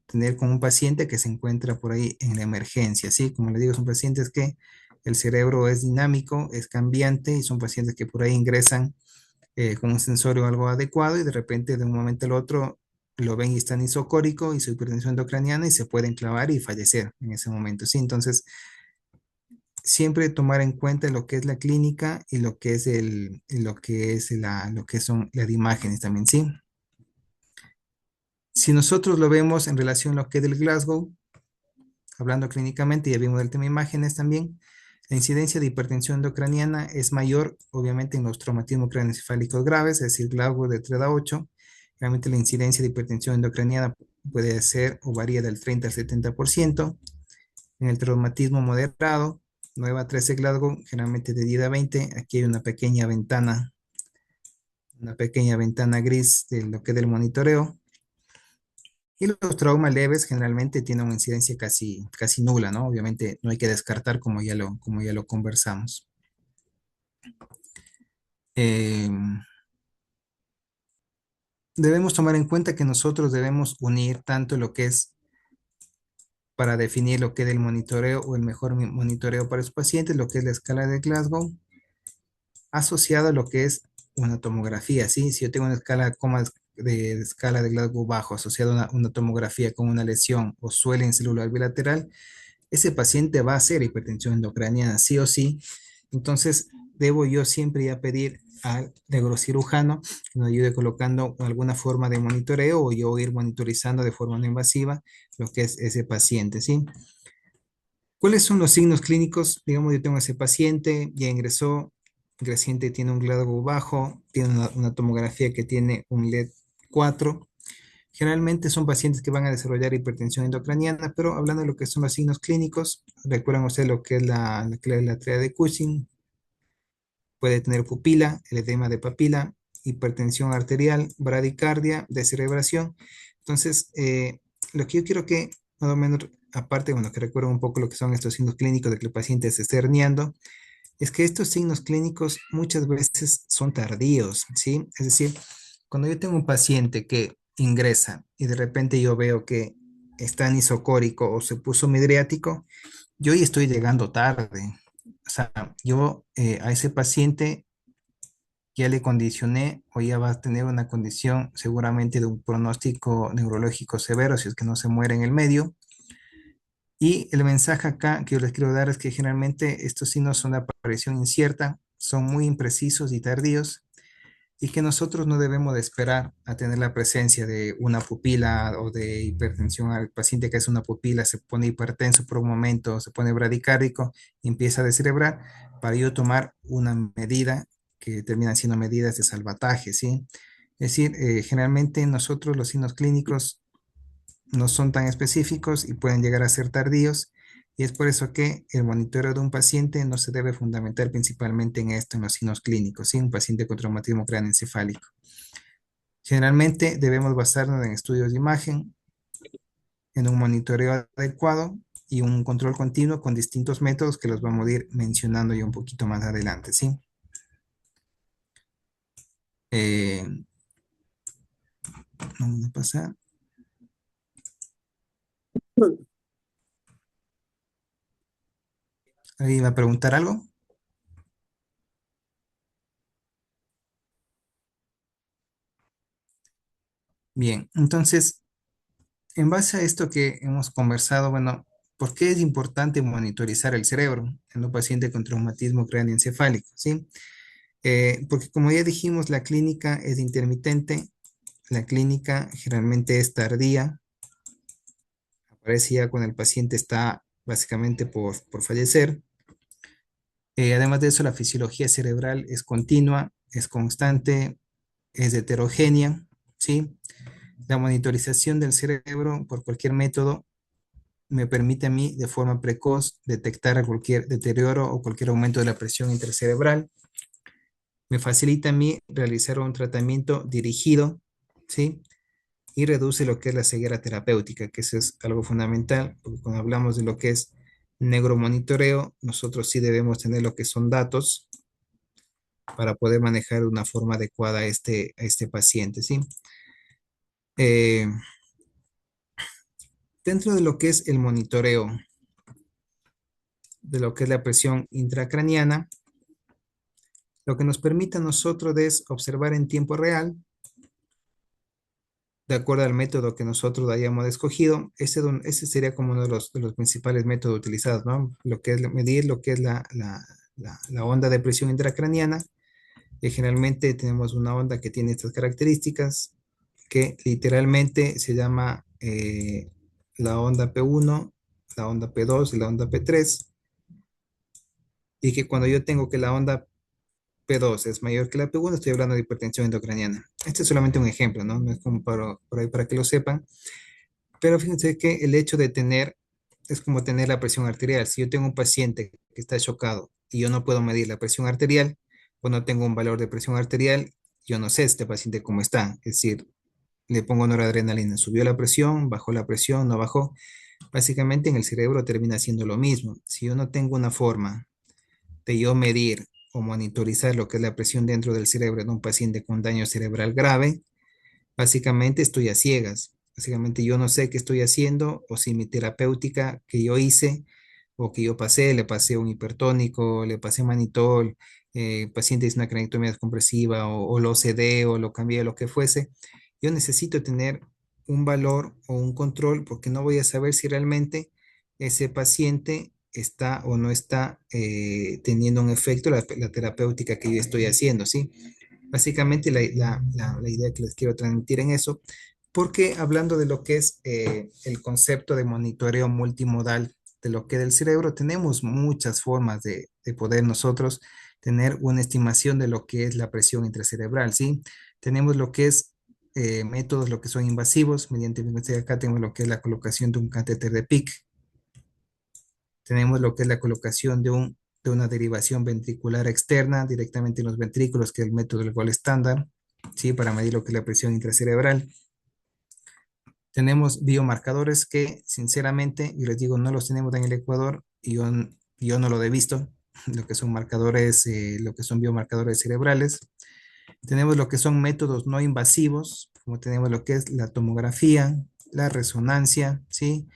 tener con un paciente que se encuentra por ahí en la emergencia, ¿sí? Como les digo, son pacientes que el cerebro es dinámico, es cambiante y son pacientes que por ahí ingresan con un sensorio algo adecuado y de repente de un momento al otro lo ven y están isocórico y su hipertensión endocraniana y se pueden clavar y fallecer en ese momento, ¿sí? Entonces, siempre tomar en cuenta lo que es la clínica y lo que es lo que son las imágenes también, ¿sí? Si nosotros lo vemos en relación a lo que es del Glasgow, hablando clínicamente, ya vimos el tema imágenes también, la incidencia de hipertensión endocraniana es mayor, obviamente, en los traumatismos craneoencefálicos graves, es decir, Glasgow de 3 a 8. Realmente la incidencia de hipertensión endocraniana puede ser o varía del 30 al 70%. En el traumatismo moderado, 9 a 13 Glasgow, generalmente de 10 a 20. Aquí hay una pequeña ventana gris de lo que es del monitoreo. Y los traumas leves generalmente tienen una incidencia casi nula, ¿no? Obviamente no hay que descartar como ya lo conversamos. Eh, Debemos tomar en cuenta que nosotros debemos unir tanto lo que es para definir lo que es el monitoreo o el mejor monitoreo para los pacientes, lo que es la escala de Glasgow, asociado a lo que es una tomografía, ¿sí? Si yo tengo una escala de escala de Glasgow bajo asociado a una tomografía con una lesión o swelling celular bilateral, ese paciente va a hacer hipertensión endocraniana sí o sí. Entonces, debo yo siempre ya pedir al neurocirujano que nos ayude colocando alguna forma de monitoreo o yo ir monitorizando de forma no invasiva lo que es ese paciente, ¿sí? ¿Cuáles son los signos clínicos? Digamos, yo tengo ese paciente, ya ingresó, el paciente tiene un GLADO bajo, tiene una tomografía que tiene un LED 4. Generalmente son pacientes que van a desarrollar hipertensión endocraniana, pero hablando de lo que son los signos clínicos, recuerdan ustedes lo que es la tríada de Cushing, puede tener pupila, el edema de papila, hipertensión arterial, bradicardia, descerebración. Entonces, lo que yo quiero que, más o menos, aparte, bueno, que recuerden un poco lo que son estos signos clínicos de que el paciente se esté herniando, es que estos signos clínicos muchas veces son tardíos, ¿sí? Es decir, cuando yo tengo un paciente que ingresa y de repente yo veo que está anisocórico o se puso midriático, yo ya estoy llegando tarde. O sea, yo a ese paciente ya le condicioné o ya va a tener una condición seguramente de un pronóstico neurológico severo si es que no se muere en el medio. Y el mensaje acá que yo les quiero dar es que generalmente estos signos son de aparición incierta, son muy imprecisos y tardíos y que nosotros no debemos de esperar a tener la presencia de una pupila o de hipertensión al paciente que es una pupila, se pone hipertenso por un momento, se pone bradicárdico y empieza a descerebrar para yo tomar una medida que terminan siendo medidas de salvataje, ¿sí? Es decir, generalmente nosotros los signos clínicos no son tan específicos y pueden llegar a ser tardíos. Y es por eso que el monitoreo de un paciente no se debe fundamentar principalmente en esto, en los signos clínicos, ¿sí? Un paciente con traumatismo craneoencefálico. Generalmente debemos basarnos en estudios de imagen, en un monitoreo adecuado y un control continuo con distintos métodos que los vamos a ir mencionando ya un poquito más adelante, ¿sí? Eh, Vamos a pasar. ¿Alguien va a preguntar algo? Bien, entonces, en base a esto que hemos conversado, bueno, ¿por qué es importante monitorizar el cerebro en un paciente con traumatismo craneoencefálico? ¿Sí? Porque como ya dijimos, la clínica es intermitente, la clínica generalmente es tardía, aparece ya cuando el paciente está básicamente por fallecer. Además de eso, la fisiología cerebral es continua, es constante, es heterogénea, ¿sí? La monitorización del cerebro por cualquier método me permite a mí de forma precoz detectar cualquier deterioro o cualquier aumento de la presión intracerebral. Me facilita a mí realizar un tratamiento dirigido, ¿sí? Y reduce lo que es la ceguera terapéutica, que eso es algo fundamental, porque cuando hablamos de lo que es neuromonitoreo, nosotros sí debemos tener lo que son datos para poder manejar de una forma adecuada a este paciente, ¿sí? Eh, Dentro de lo que es el monitoreo de lo que es la presión intracraniana, lo que nos permite a nosotros es observar en tiempo real, de acuerdo al método que nosotros hayamos escogido. Ese sería como uno de los principales métodos utilizados, ¿no? Lo que es medir lo que es la onda de presión intracraniana. Generalmente tenemos una onda que tiene estas características, que literalmente se llama la onda P1, la onda P2 y la onda P3, y que cuando yo tengo que la onda P2 es mayor que la P1, estoy hablando de hipertensión endocraniana. Este es solamente un ejemplo, ¿no? No es como por ahí para que lo sepan, pero fíjense que el hecho de tener, es como tener la presión arterial. Si yo tengo un paciente que está chocado y yo no puedo medir la presión arterial, o no tengo un valor de presión arterial, yo no sé este paciente cómo está. Es decir, le pongo noradrenalina, subió la presión, bajó la presión, no bajó. Básicamente en el cerebro termina siendo lo mismo. Si yo no tengo una forma de yo medir o monitorizar lo que es la presión dentro del cerebro de un paciente con daño cerebral grave, básicamente estoy a ciegas. Básicamente yo no sé qué estoy haciendo o si mi terapéutica que yo hice o que yo pasé, le pasé un hipertónico, le pasé manitol, paciente hizo una craniotomía descompresiva o lo cedé o lo cambié, lo que fuese. Yo necesito tener un valor o un control porque no voy a saber si realmente ese paciente está o no está teniendo un efecto la terapéutica que yo estoy haciendo, ¿sí? Básicamente la idea que les quiero transmitir en eso, porque hablando de lo que es el concepto de monitoreo multimodal de lo que del cerebro, tenemos muchas formas de poder nosotros tener una estimación de lo que es la presión intracerebral, ¿sí? Tenemos lo que es métodos, lo que son invasivos, mediante acá tenemos lo que es la colocación de un catéter de PIC, tenemos lo que es la colocación de una derivación ventricular externa directamente en los ventrículos, que es el método del gol estándar, ¿sí? Para medir lo que es la presión intracerebral. Tenemos biomarcadores que, sinceramente, y les digo, no los tenemos en el Ecuador, y yo no lo he visto, lo que son marcadores, lo que son biomarcadores cerebrales. Tenemos lo que son métodos no invasivos, como tenemos lo que es la tomografía, la resonancia, ¿sí?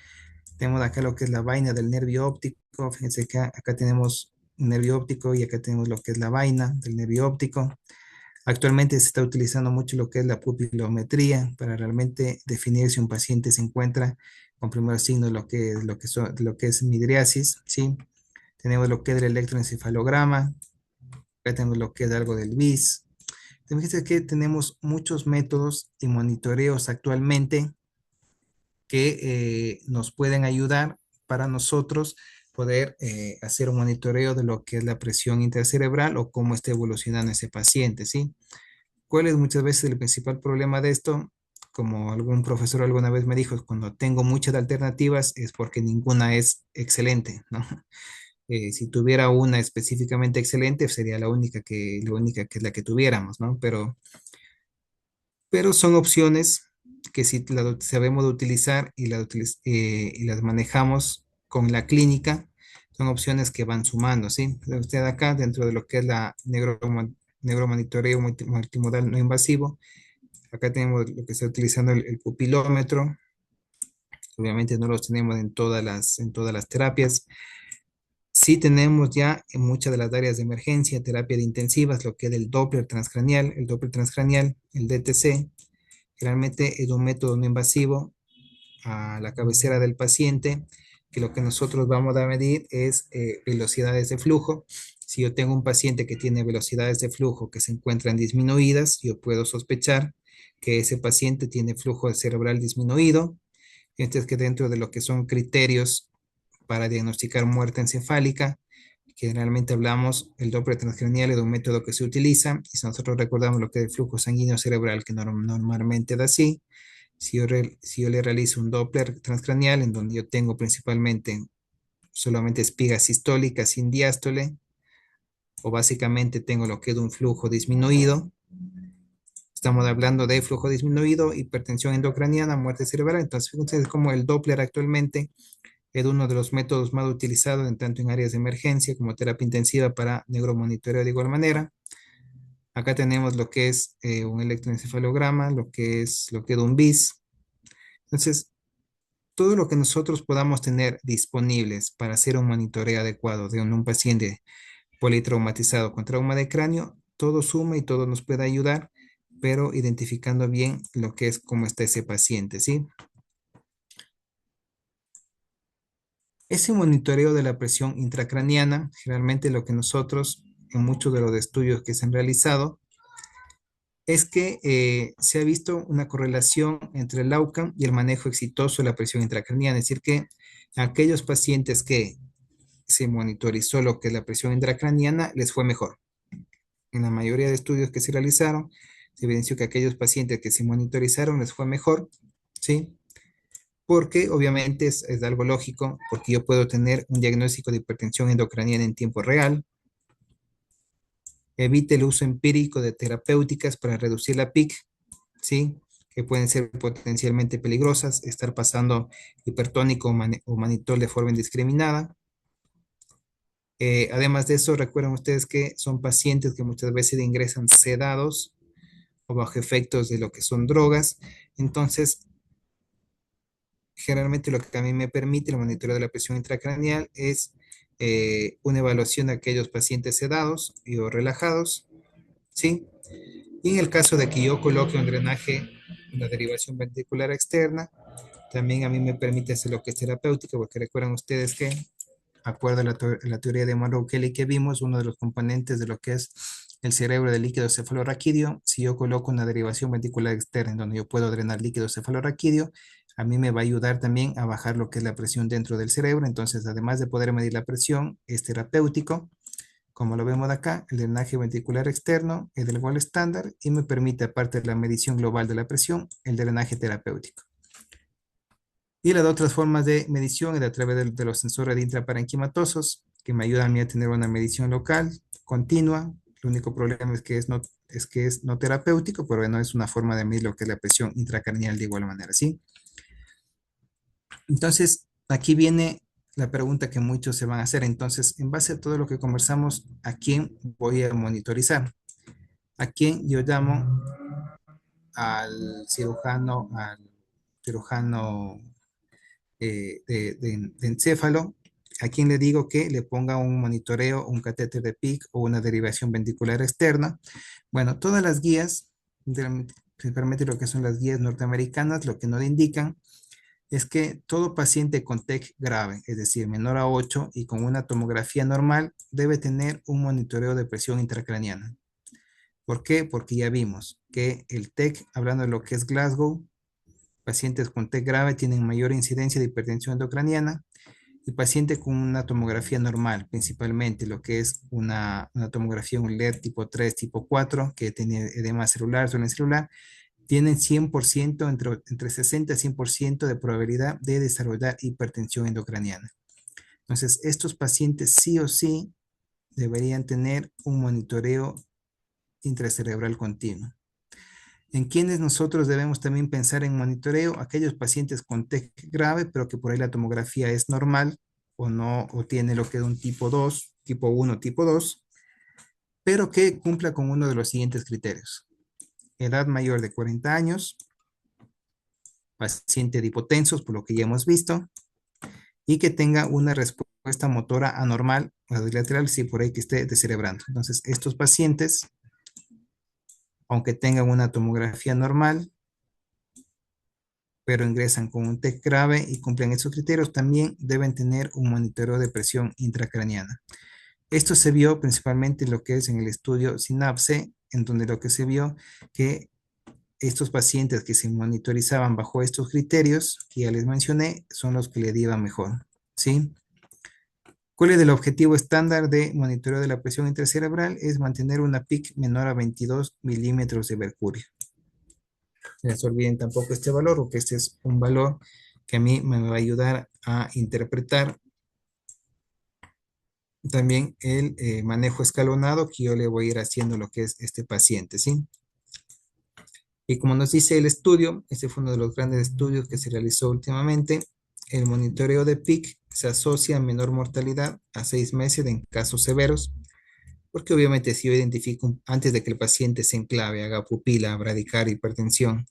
Tenemos acá lo que es la vaina del nervio óptico. Fíjense que acá tenemos un nervio óptico y acá tenemos lo que es la vaina del nervio óptico. Actualmente se está utilizando mucho lo que es la pupilometría para realmente definir si un paciente se encuentra con primeros signos de lo que es midriasis, ¿sí? Tenemos lo que es el electroencefalograma, acá tenemos lo que es algo del BIS. Fíjense que tenemos muchos métodos y monitoreos actualmente que nos pueden ayudar para nosotros poder hacer un monitoreo de lo que es la presión intracerebral o cómo está evolucionando ese paciente, ¿sí? ¿Cuál es muchas veces el principal problema de esto? Como algún profesor alguna vez me dijo, cuando tengo muchas alternativas es porque ninguna es excelente, ¿no? Si tuviera una específicamente excelente, sería la única que es la que tuviéramos, ¿no? Pero son opciones que si las sabemos de utilizar y las manejamos con la clínica, son opciones que van sumando, ¿sí? Usted acá, dentro de lo que es la neuromonitoreo multimodal no invasivo, acá tenemos lo que está utilizando el pupilómetro. Obviamente no los tenemos en todas las terapias. Sí tenemos ya en muchas de las áreas de emergencia, terapia de intensivas, lo que es el Doppler transcranial, el DTC. Generalmente es un método no invasivo a la cabecera del paciente, que lo que nosotros vamos a medir es velocidades de flujo. Si yo tengo un paciente que tiene velocidades de flujo que se encuentran disminuidas, yo puedo sospechar que ese paciente tiene flujo cerebral disminuido. Entonces, que dentro de lo que son criterios para diagnosticar muerte encefálica, generalmente hablamos el Doppler transcranial es un método que se utiliza, y si nosotros recordamos lo que es el flujo sanguíneo cerebral, que normalmente da así, si yo le realizo un Doppler transcranial en donde yo tengo principalmente solamente espigas sistólicas sin diástole, o básicamente tengo lo que es un flujo disminuido, estamos hablando de flujo disminuido, hipertensión endocraniana, muerte cerebral. Entonces, fíjense como el Doppler actualmente es uno de los métodos más utilizados en tanto en áreas de emergencia como terapia intensiva para neuromonitoreo de igual manera. Acá tenemos lo que es un electroencefalograma, lo que es un BIS. Entonces, todo lo que nosotros podamos tener disponibles para hacer un monitoreo adecuado de un paciente politraumatizado con trauma de cráneo, todo suma y todo nos puede ayudar, pero identificando bien lo que es cómo está ese paciente, ¿sí? Ese monitoreo de la presión intracraniana, generalmente lo que nosotros, en muchos de los estudios que se han realizado, es que se ha visto una correlación entre el outcome y el manejo exitoso de la presión intracraniana, es decir, que aquellos pacientes que se monitorizó lo que es la presión intracraniana les fue mejor. En la mayoría de estudios que se realizaron, se evidenció que aquellos pacientes que se monitorizaron les fue mejor, ¿sí? Porque obviamente es algo lógico, porque yo puedo tener un diagnóstico de hipertensión endocraniana en tiempo real, evite el uso empírico de terapéuticas para reducir la PIC, ¿sí? Que pueden ser potencialmente peligrosas, estar pasando hipertónico o manitol de forma indiscriminada. Además de eso, recuerden ustedes que son pacientes que muchas veces ingresan sedados o bajo efectos de lo que son drogas. Entonces, generalmente lo que a mí me permite el monitoreo de la presión intracraneal es una evaluación de aquellos pacientes sedados y o relajados, ¿sí? Y en el caso de que yo coloque un drenaje, una derivación ventricular externa, También a mí me permite hacer lo que es terapéutico, porque recuerdan ustedes que, acuerdo a la teoría de Monroe Kelly que vimos, uno de los componentes de lo que es el cerebro del líquido cefalorraquídeo, si yo coloco una derivación ventricular externa en donde yo puedo drenar líquido cefalorraquídeo, a mí me va a ayudar también a bajar lo que es la presión dentro del cerebro. Entonces, además de poder medir la presión, es terapéutico. Como lo vemos de acá, el drenaje ventricular externo es del gol estándar y me permite, aparte de la medición global de la presión, el drenaje terapéutico. Y las otras formas de medición es a través de los sensores de intraparenquimatosos, que me ayudan a mí a tener una medición local, continua. El único problema es que es no terapéutico, pero no es una forma de medir lo que es la presión intracraneal de igual manera, ¿sí? Entonces, aquí viene la pregunta que muchos se van a hacer. Entonces, en base a todo lo que conversamos, ¿a quién voy a monitorizar? ¿A quién yo llamo? Al cirujano de encéfalo, a quien le digo que le ponga un monitoreo, un catéter de PIC o una derivación ventricular externa. Bueno, todas las guías, principalmente lo que son las guías norteamericanas, lo que nos indican es que todo paciente con TEC grave, es decir, menor a 8 y con una tomografía normal, debe tener un monitoreo de presión intracraniana. ¿Por qué? Porque ya vimos que el TEC, hablando de lo que es Glasgow, pacientes con TEC grave tienen mayor incidencia de hipertensión endocraniana y pacientes con una tomografía normal, principalmente lo que es una tomografía, un LED tipo 3, tipo 4, que tiene edema celular, zona celular, tienen 100%, entre 60 y 100% de probabilidad de desarrollar hipertensión endocraniana. Entonces, estos pacientes sí o sí deberían tener un monitoreo intracerebral continuo. En quienes nosotros debemos también pensar en monitoreo, aquellos pacientes con TEC grave, pero que por ahí la tomografía es normal o no, o tiene lo que es un tipo 2, tipo 1, tipo 2, pero que cumpla con uno de los siguientes criterios. Edad mayor de 40 años, paciente de hipotensos, por lo que ya hemos visto, y que tenga una respuesta motora anormal o lateral, si por ahí que esté descerebrando. Entonces, estos pacientes, aunque tengan una tomografía normal, pero ingresan con un TEC grave y cumplen esos criterios, también deben tener un monitoreo de presión intracraniana. Esto se vio principalmente en lo que es en el estudio SYNAPSE, en donde lo que se vio que estos pacientes que se monitorizaban bajo estos criterios que ya les mencioné son los que le iban mejor, ¿sí? ¿Cuál es el objetivo estándar de monitoreo de la presión intracerebral? Es mantener una PIC menor a 22 milímetros de mercurio. No se olviden tampoco este valor, porque este es un valor que a mí me va a ayudar a interpretar también el manejo escalonado que yo le voy a ir haciendo lo que es este paciente, ¿sí? Y como nos dice el estudio, este fue uno de los grandes estudios que se realizó últimamente, el monitoreo de PIC se asocia a menor mortalidad a 6 meses en casos severos, porque obviamente si yo identifico antes de que el paciente se enclave, haga pupila, bradicardia, hipertensión,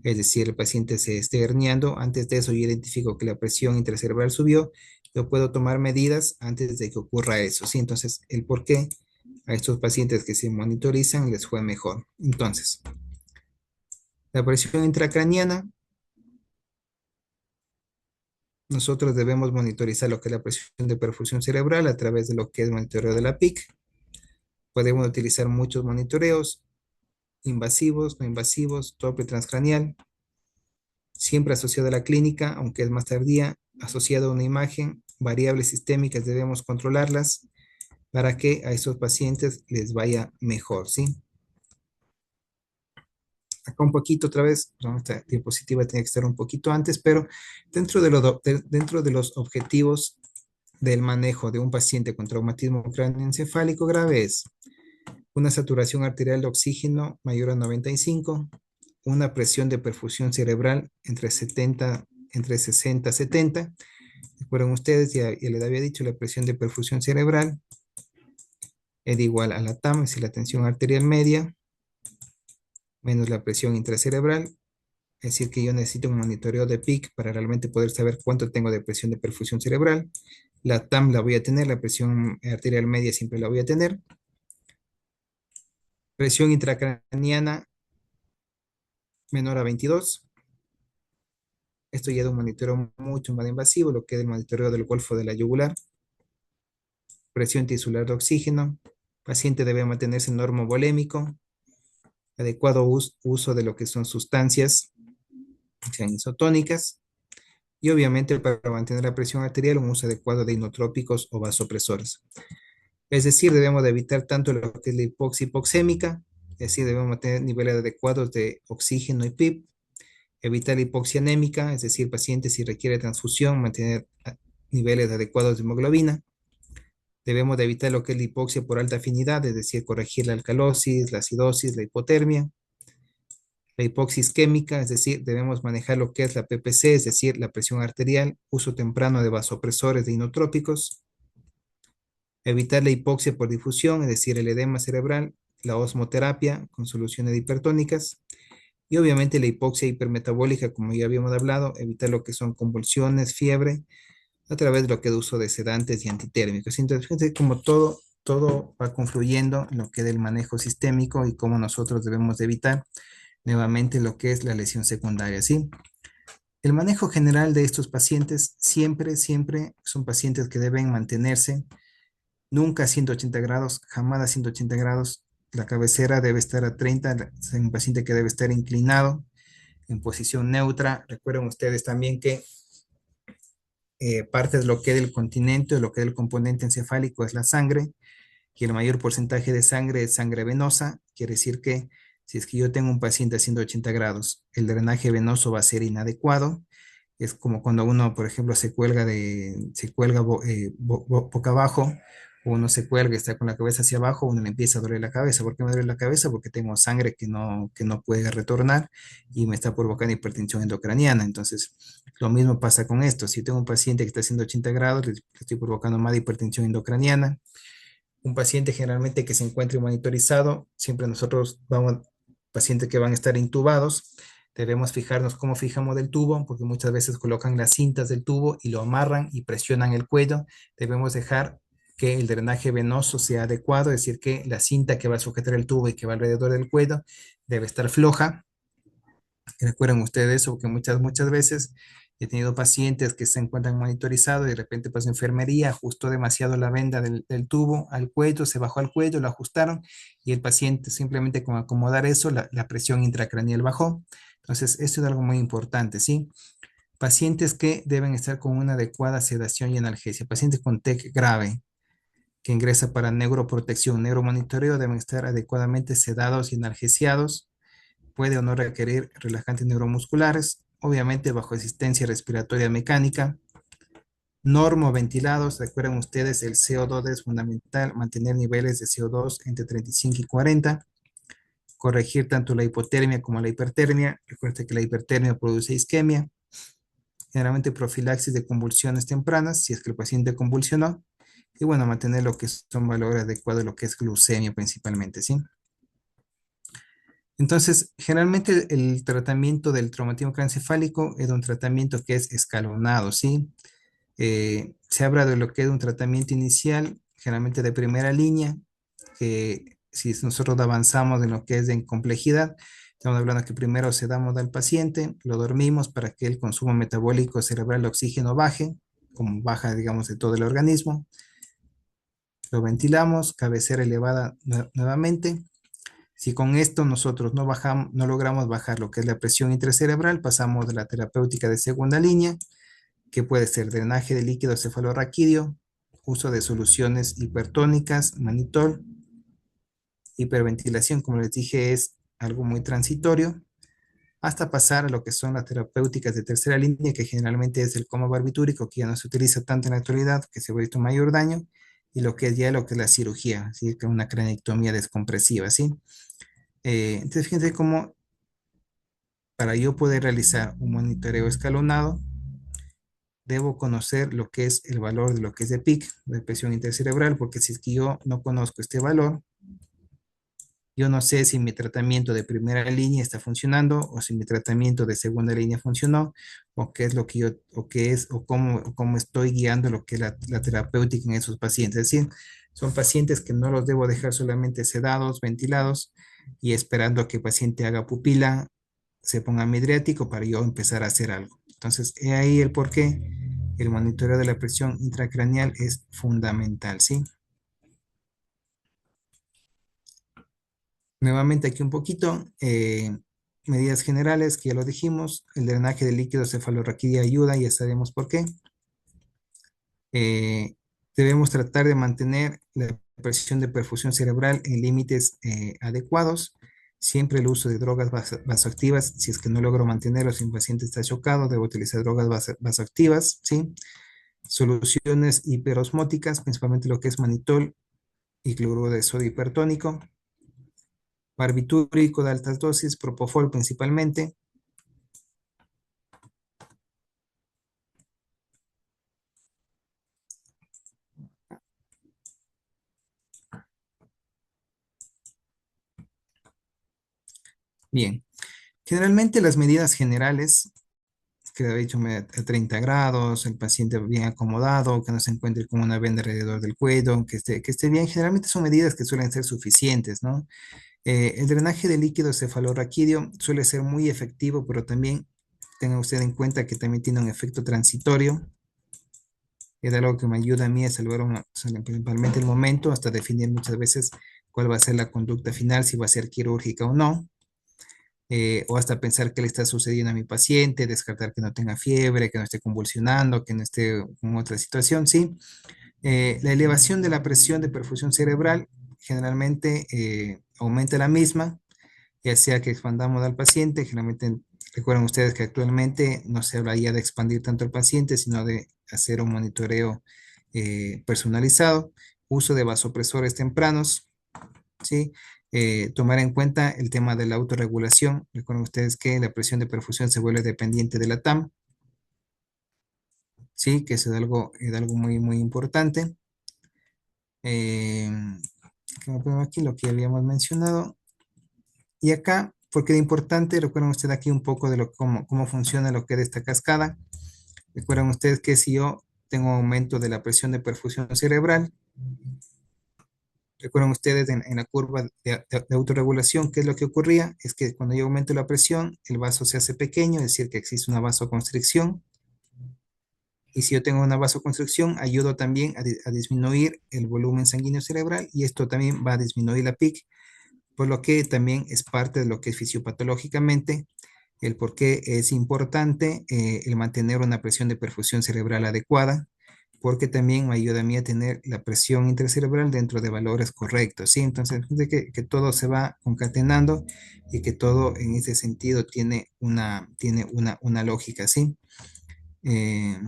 es decir, el paciente se esté herniando, antes de eso yo identifico que la presión intracerebral subió, yo puedo tomar medidas antes de que ocurra eso, ¿sí? Entonces, el por qué a estos pacientes que se monitorizan les fue mejor. Entonces, la presión intracraniana, nosotros debemos monitorizar lo que es la presión de perfusión cerebral a través de lo que es monitoreo de la PIC. Podemos utilizar muchos monitoreos, invasivos, no invasivos, Doppler transcranial, siempre asociado a la clínica, aunque es más tardía, asociado a una imagen, variables sistémicas debemos controlarlas para que a esos pacientes les vaya mejor, ¿sí? Acá un poquito otra vez, no, esta diapositiva tiene que estar un poquito antes, pero dentro de los objetivos del manejo de un paciente con traumatismo cráneoencefálico grave es una saturación arterial de oxígeno mayor a 95, una presión de perfusión cerebral entre 60 a 70. Recuerden ustedes, ya les había dicho, la presión de perfusión cerebral es igual a la TAM, es decir, la tensión arterial media, menos la presión intracerebral. Es decir, que yo necesito un monitoreo de PIC para realmente poder saber cuánto tengo de presión de perfusión cerebral. La TAM la voy a tener, la presión arterial media siempre la voy a tener. Presión intracraniana menor a 22. Esto ya es un monitoreo mucho más invasivo, lo que es el monitoreo del golfo de la yugular, presión tisular de oxígeno. Paciente debe mantenerse normovolémico, adecuado uso de lo que son sustancias, sean isotónicas, y obviamente para mantener la presión arterial un uso adecuado de inotrópicos o vasopresores. Es decir, debemos de evitar tanto lo que es la hipoxia hipoxémica, es decir, debemos mantener niveles adecuados de oxígeno y PIB, evitar la hipoxia anémica, es decir, pacientes si requiere transfusión, mantener niveles adecuados de hemoglobina. Debemos de evitar lo que es la hipoxia por alta afinidad, es decir, corregir la alcalosis, la acidosis, la hipotermia. La hipoxia isquémica, es decir, debemos manejar lo que es la PPC, es decir, la presión arterial, uso temprano de vasopresores de inotrópicos, evitar la hipoxia por difusión, es decir, el edema cerebral, la osmoterapia con soluciones hipertónicas y obviamente la hipoxia hipermetabólica, como ya habíamos hablado, evitar lo que son convulsiones, fiebre, a través de lo que es uso de sedantes y antitérmicos. Entonces, fíjense como todo va confluyendo en lo que es el manejo sistémico y cómo nosotros debemos de evitar nuevamente lo que es la lesión secundaria, ¿sí? El manejo general de estos pacientes siempre son pacientes que deben mantenerse nunca a 180 grados, jamás a 180 grados. La cabecera debe estar a 30, es un paciente que debe estar inclinado en posición neutra. Recuerden ustedes también que parte de lo que es el continente o lo que es el componente encefálico es la sangre y el mayor porcentaje de sangre es sangre venosa. Quiere decir que si es que yo tengo un paciente a 180 grados, el drenaje venoso va a ser inadecuado. Es como cuando uno, por ejemplo, se cuelga boca abajo, o uno se cuelga y está con la cabeza hacia abajo, uno le empieza a doler la cabeza. ¿Por qué me duele la cabeza? Porque tengo sangre que no puede retornar y me está provocando hipertensión endocraniana. Entonces, lo mismo pasa con esto. Si tengo un paciente que está haciendo 80 grados, le estoy provocando más hipertensión endocraniana. Un paciente generalmente que se encuentre monitorizado, siempre nosotros vamos, pacientes que van a estar intubados, debemos fijarnos cómo fijamos el tubo, porque muchas veces colocan las cintas del tubo y lo amarran y presionan el cuello. Debemos dejar que el drenaje venoso sea adecuado, es decir, que la cinta que va a sujetar el tubo y que va alrededor del cuello debe estar floja. Recuerden ustedes eso, porque muchas veces he tenido pacientes que se encuentran monitorizados y de repente pues enfermería ajustó demasiado la venda del tubo al cuello, se bajó al cuello, lo ajustaron y el paciente simplemente con acomodar eso, la presión intracraneal bajó. Entonces, esto es algo muy importante, ¿sí? Pacientes que deben estar con una adecuada sedación y analgesia, pacientes con TEC grave que ingresa para neuroprotección, neuromonitoreo, deben estar adecuadamente sedados y analgesiados, puede o no requerir relajantes neuromusculares, obviamente bajo asistencia respiratoria mecánica, normoventilados, recuerden ustedes, el CO2 es fundamental, mantener niveles de CO2 entre 35 y 40, corregir tanto la hipotermia como la hipertermia, recuerden que la hipertermia produce isquemia, generalmente profilaxis de convulsiones tempranas, si es que el paciente convulsionó, y bueno, mantener lo que son valores adecuados, lo que es glucemia principalmente, ¿sí? Entonces, generalmente el tratamiento del traumatismo craneoencefálico es un tratamiento que es escalonado, ¿sí? Se habla de lo que es un tratamiento inicial, generalmente de primera línea, que si nosotros avanzamos en lo que es en complejidad, estamos hablando que primero sedamos al paciente, lo dormimos para que el consumo metabólico cerebral de oxígeno baje, como baja, digamos, de todo el organismo, lo ventilamos, cabecera elevada nuevamente. Si con esto nosotros no logramos bajar lo que es la presión intracerebral, pasamos de la terapéutica de segunda línea, que puede ser drenaje de líquido cefalorraquídeo, uso de soluciones hipertónicas, manitol, hiperventilación, como les dije, es algo muy transitorio, hasta pasar a lo que son las terapéuticas de tercera línea, que generalmente es el coma barbitúrico, que ya no se utiliza tanto en la actualidad, que se ha visto mayor daño, y lo que es ya lo que es la cirugía, ¿sí? Que es una craneectomía descompresiva, ¿sí? Entonces, fíjense cómo para yo poder realizar un monitoreo escalonado, debo conocer lo que es el valor de lo que es de PIC, de presión intercerebral, porque si es que yo no conozco este valor, yo no sé si mi tratamiento de primera línea está funcionando o si mi tratamiento de segunda línea funcionó o qué es lo que yo, o qué es, o cómo estoy guiando lo que es la terapéutica en esos pacientes. Es decir, son pacientes que no los debo dejar solamente sedados, ventilados y esperando a que el paciente haga pupila, se ponga midriático para yo empezar a hacer algo. Entonces, he ahí el por qué el monitoreo de la presión intracraneal es fundamental, ¿sí? Nuevamente aquí un poquito, medidas generales que ya lo dijimos, el drenaje de líquido cefalorraquídeo ayuda, ya sabemos por qué. Eh, Debemos tratar de mantener la presión de perfusión cerebral en límites adecuados. Siempre el uso de drogas vasoactivas, si es que no logro mantenerlo, si un paciente está chocado, debo utilizar drogas vasoactivas, ¿sí? Soluciones hiperosmóticas, principalmente lo que es manitol y cloruro de sodio hipertónico, barbitúrico de altas dosis, propofol principalmente. Bien, generalmente las medidas generales, que había dicho a 30 grados, el paciente bien acomodado, que no se encuentre con una venda alrededor del cuello, que esté bien, generalmente son medidas que suelen ser suficientes, ¿no? El drenaje de líquido cefalorraquídeo suele ser muy efectivo, pero también tenga usted en cuenta que también tiene un efecto transitorio. Es algo que me ayuda a mí a salvar principalmente el momento, hasta definir muchas veces cuál va a ser la conducta final, si va a ser quirúrgica o no, o hasta pensar qué le está sucediendo a mi paciente, descartar que no tenga fiebre, que no esté convulsionando, que no esté en otra situación, ¿sí? La elevación de la presión de perfusión cerebral generalmente aumenta la misma, ya sea que expandamos al paciente, generalmente recuerden ustedes que actualmente no se habla ya de expandir tanto al paciente, sino de hacer un monitoreo personalizado, uso de vasopresores tempranos, ¿sí? Tomar en cuenta el tema de la autorregulación. Recuerden ustedes que la presión de perfusión se vuelve dependiente de la TAM, ¿sí? Que eso es algo muy, muy importante. Eh, Como podemos aquí, lo que habíamos mencionado. Y acá, porque es importante, recuerden ustedes aquí un poco de cómo funciona lo que es esta cascada. Recuerden ustedes que si yo tengo aumento de la presión de perfusión cerebral, recuerden ustedes en la curva de autorregulación, ¿qué es lo que ocurría? Es que cuando yo aumento la presión, el vaso se hace pequeño, es decir, que existe una vasoconstricción. Y si yo tengo una vasoconstricción, ayudo también a disminuir el volumen sanguíneo cerebral y esto también va a disminuir la PIC, por lo que también es parte de lo que es fisiopatológicamente el por qué es importante el mantener una presión de perfusión cerebral adecuada, porque también me ayuda a mí a tener la presión intracerebral dentro de valores correctos, ¿sí? Entonces, que todo se va concatenando y que todo en ese sentido tiene una lógica, ¿sí? Eh,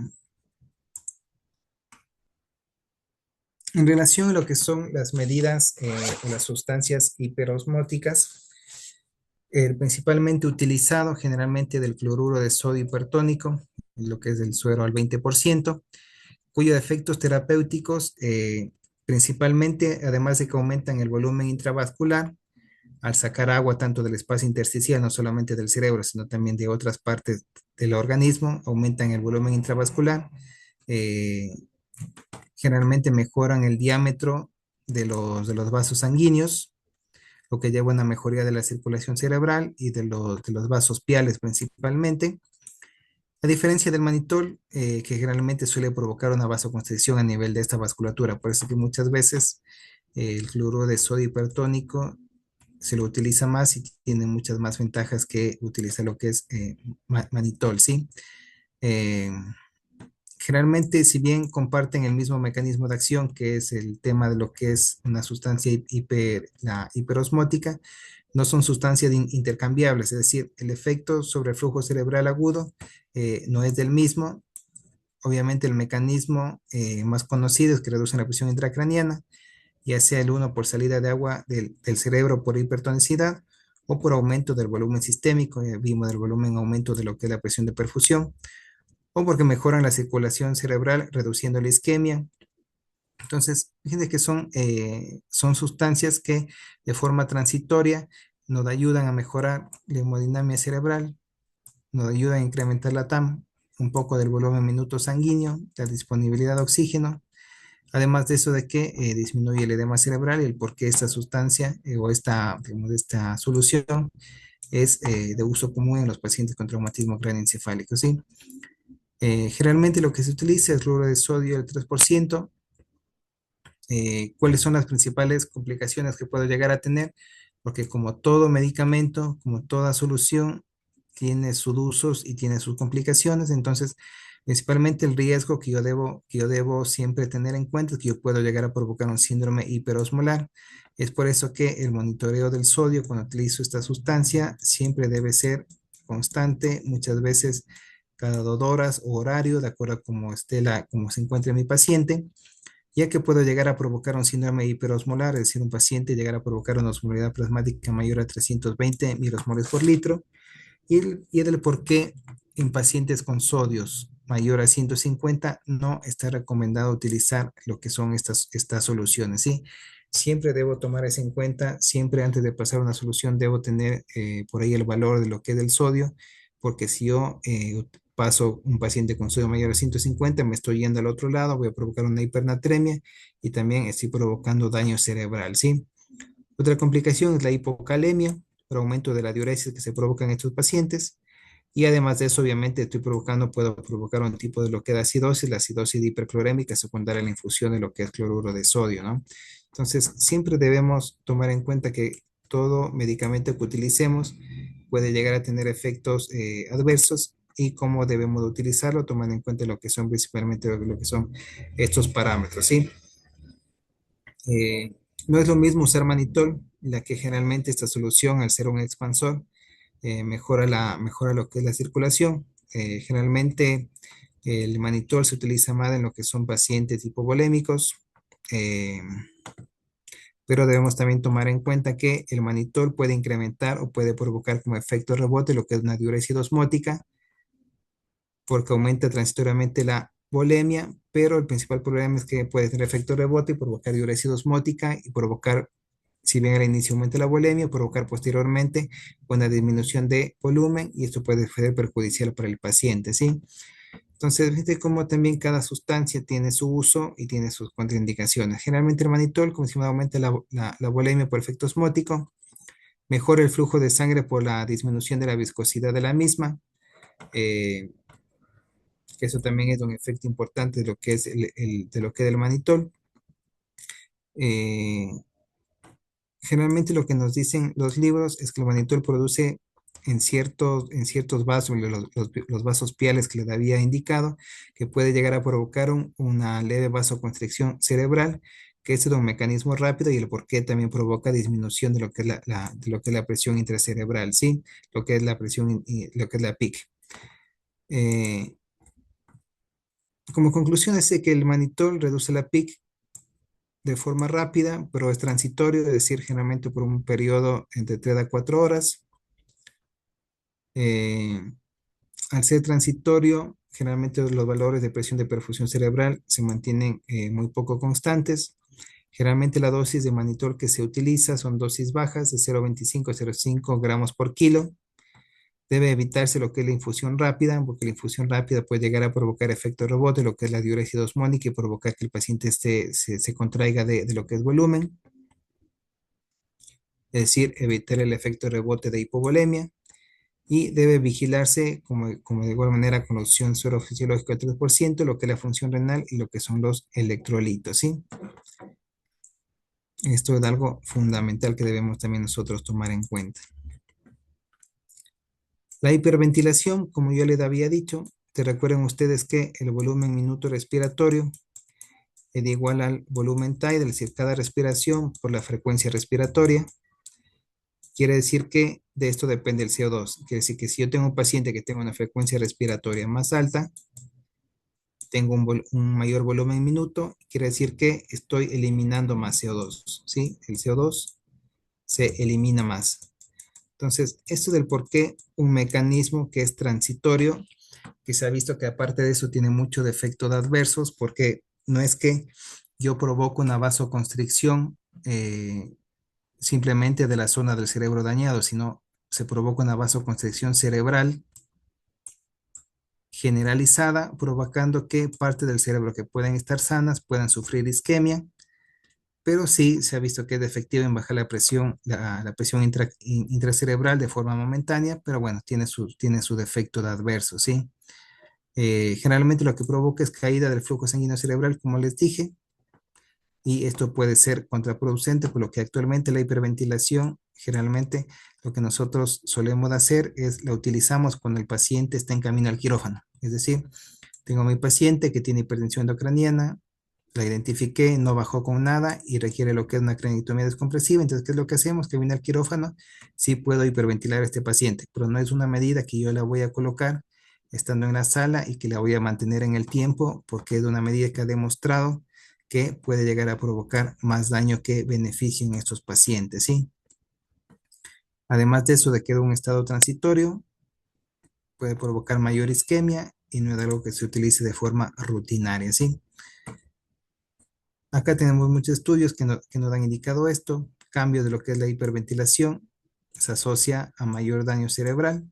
en relación a lo que son las medidas o las sustancias hiperosmóticas, principalmente utilizado generalmente del cloruro de sodio hipertónico, lo que es del suero al 20%, cuyos efectos terapéuticos principalmente, además de que aumentan el volumen intravascular, al sacar agua tanto del espacio intersticial, no solamente del cerebro, sino también de otras partes del organismo, aumentan el volumen intravascular, eh, generalmente mejoran el diámetro de los vasos sanguíneos, lo que lleva a una mejoría de la circulación cerebral y de los vasos piales principalmente. A diferencia del manitol, que generalmente suele provocar una vasoconstricción a nivel de esta vasculatura, por eso que muchas veces el cloruro de sodio hipertónico se lo utiliza más y tiene muchas más ventajas que utilizar lo que es manitol, ¿sí? Eh, Generalmente, si bien comparten el mismo mecanismo de acción, que es el tema de lo que es una sustancia la hiperosmótica, no son sustancias intercambiables, es decir, el efecto sobre el flujo cerebral agudo no es del mismo. Obviamente el mecanismo más conocido es que reducen la presión intracraniana, ya sea el uno por salida de agua del cerebro por hipertonicidad o por aumento del volumen sistémico, vimos del volumen aumento de lo que es la presión de perfusión, o porque mejoran la circulación cerebral reduciendo la isquemia. Entonces, fíjense que son sustancias que de forma transitoria nos ayudan a mejorar la hemodinamia cerebral, nos ayudan a incrementar la TAM, un poco del volumen minuto sanguíneo, la disponibilidad de oxígeno, además de eso de que disminuye el edema cerebral y el por qué esta sustancia o esta, digamos, esta solución es de uso común en los pacientes con traumatismo craneoencefálico, ¿sí? Generalmente lo que se utiliza es fluoruro de sodio del 3%. ¿Cuáles son las principales complicaciones que puedo llegar a tener? Porque como todo medicamento, como toda solución, tiene sus usos y tiene sus complicaciones. Entonces, principalmente el riesgo que yo debo siempre tener en cuenta es que yo puedo llegar a provocar un síndrome hiperosmolar. Es por eso que el monitoreo del sodio cuando utilizo esta sustancia siempre debe ser constante, muchas veces cada 2 horas o horario, de acuerdo a cómo se encuentre mi paciente, ya que puedo llegar a provocar un síndrome hiperosmolar, es decir, un paciente llegar a provocar una osmolaridad plasmática mayor a 320 milosmoles por litro, y del por qué en pacientes con sodios mayor a 150 no está recomendado utilizar lo que son estas soluciones, ¿sí? Siempre debo tomar eso en cuenta, siempre antes de pasar una solución debo tener por ahí el valor de lo que es del sodio, porque si yo paso un paciente con sodio mayor a 150, me estoy yendo al otro lado, voy a provocar una hipernatremia y también estoy provocando daño cerebral, ¿sí? Otra complicación es la hipocalemia, por aumento de la diuresis que se provoca en estos pacientes. Y además de eso, obviamente, puedo provocar un tipo de lo que es acidosis, la acidosis hiperclorémica secundaria a la infusión de lo que es cloruro de sodio, ¿no? Entonces, siempre debemos tomar en cuenta que todo medicamento que utilicemos puede llegar a tener efectos adversos y cómo debemos de utilizarlo, tomando en cuenta lo que son principalmente lo que son estos parámetros, ¿sí? Eh, no es lo mismo usar manitol, ya que generalmente esta solución, al ser un expansor, mejora lo que es la circulación. Generalmente el manitol se utiliza más en lo que son pacientes hipovolémicos, eh, pero debemos también tomar en cuenta que el manitol puede incrementar o puede provocar como efecto rebote lo que es una diuresis osmótica, porque aumenta transitoriamente la volemia, pero el principal problema es que puede tener efecto rebote y provocar diuresis osmótica y provocar, si bien al inicio aumenta la volemia, provocar posteriormente una disminución de volumen y esto puede ser perjudicial para el paciente, ¿sí? Entonces, fíjate cómo también cada sustancia tiene su uso y tiene sus contraindicaciones. Generalmente el manitol, como decimos, aumenta la volemia por efecto osmótico, mejora el flujo de sangre por la disminución de la viscosidad de la misma, eh, que eso también es un efecto importante de lo que es de lo que es el manitol. Eh, Generalmente lo que nos dicen los libros es que el manitol produce en ciertos vasos, los vasos piales que le había indicado, que puede llegar a provocar una leve vasoconstricción cerebral, que es un mecanismo rápido y el por qué también provoca disminución de lo que es de lo que es la presión intracerebral, ¿sí? Lo que es la presión, lo que es la PIC. Eh, Como conclusión, es que el manitol reduce la PIC de forma rápida, pero es transitorio, es decir, generalmente por un periodo entre 3 a 4 horas. Eh, Al ser transitorio, generalmente los valores de presión de perfusión cerebral se mantienen muy poco constantes. Generalmente la dosis de mannitol que se utiliza son dosis bajas de 0,25 a 0,5 gramos por kilo. Debe evitarse lo que es la infusión rápida, porque la infusión rápida puede llegar a provocar efecto rebote, lo que es la diuresis osmótica y provocar que el paciente se contraiga de lo que es volumen, es decir, evitar el efecto rebote de hipovolemia. Y debe vigilarse, como de igual manera, con la opción suero fisiológico de 3%, lo que es la función renal y lo que son los electrolitos, ¿sí? Esto es algo fundamental que debemos también nosotros tomar en cuenta. La hiperventilación, como yo les había dicho, te recuerden ustedes que el volumen minuto respiratorio es igual al volumen tidal, es decir, cada respiración por la frecuencia respiratoria. Quiere decir que de esto depende el CO2. Quiere decir que si yo tengo un paciente que tenga una frecuencia respiratoria más alta, tengo un mayor volumen minuto, quiere decir que estoy eliminando más CO2, ¿sí? El CO2 se elimina más. Entonces, esto del por qué un mecanismo que es transitorio, que se ha visto que aparte de eso tiene mucho de efectos adversos, porque no es que yo provoco una vasoconstricción simplemente de la zona del cerebro dañado, sino se provoca una vasoconstricción cerebral generalizada, provocando que parte del cerebro que pueden estar sanas puedan sufrir isquemia, pero sí se ha visto que es efectivo en bajar la presión, la presión intracerebral de forma momentánea, pero bueno, tiene su defecto de adverso, ¿sí? Generalmente lo que provoca es caída del flujo sanguíneo cerebral, como les dije, y esto puede ser contraproducente, por lo que actualmente la hiperventilación, generalmente lo que nosotros solemos hacer es la utilizamos cuando el paciente está en camino al quirófano. Es decir, tengo a mi paciente que tiene hipertensión endocraniana, la identifiqué, no bajó con nada y requiere lo que es una craniotomía descompresiva. Entonces, ¿qué es lo que hacemos? Que viene al quirófano, sí puedo hiperventilar a este paciente, pero no es una medida que yo la voy a colocar estando en la sala y que la voy a mantener en el tiempo, porque es una medida que ha demostrado que puede llegar a provocar más daño que beneficio en estos pacientes, ¿sí? Además de eso, de que es un estado transitorio, puede provocar mayor isquemia y no es algo que se utilice de forma rutinaria, ¿sí? Acá tenemos muchos estudios que nos han indicado esto. Cambio de lo que es la hiperventilación se asocia a mayor daño cerebral.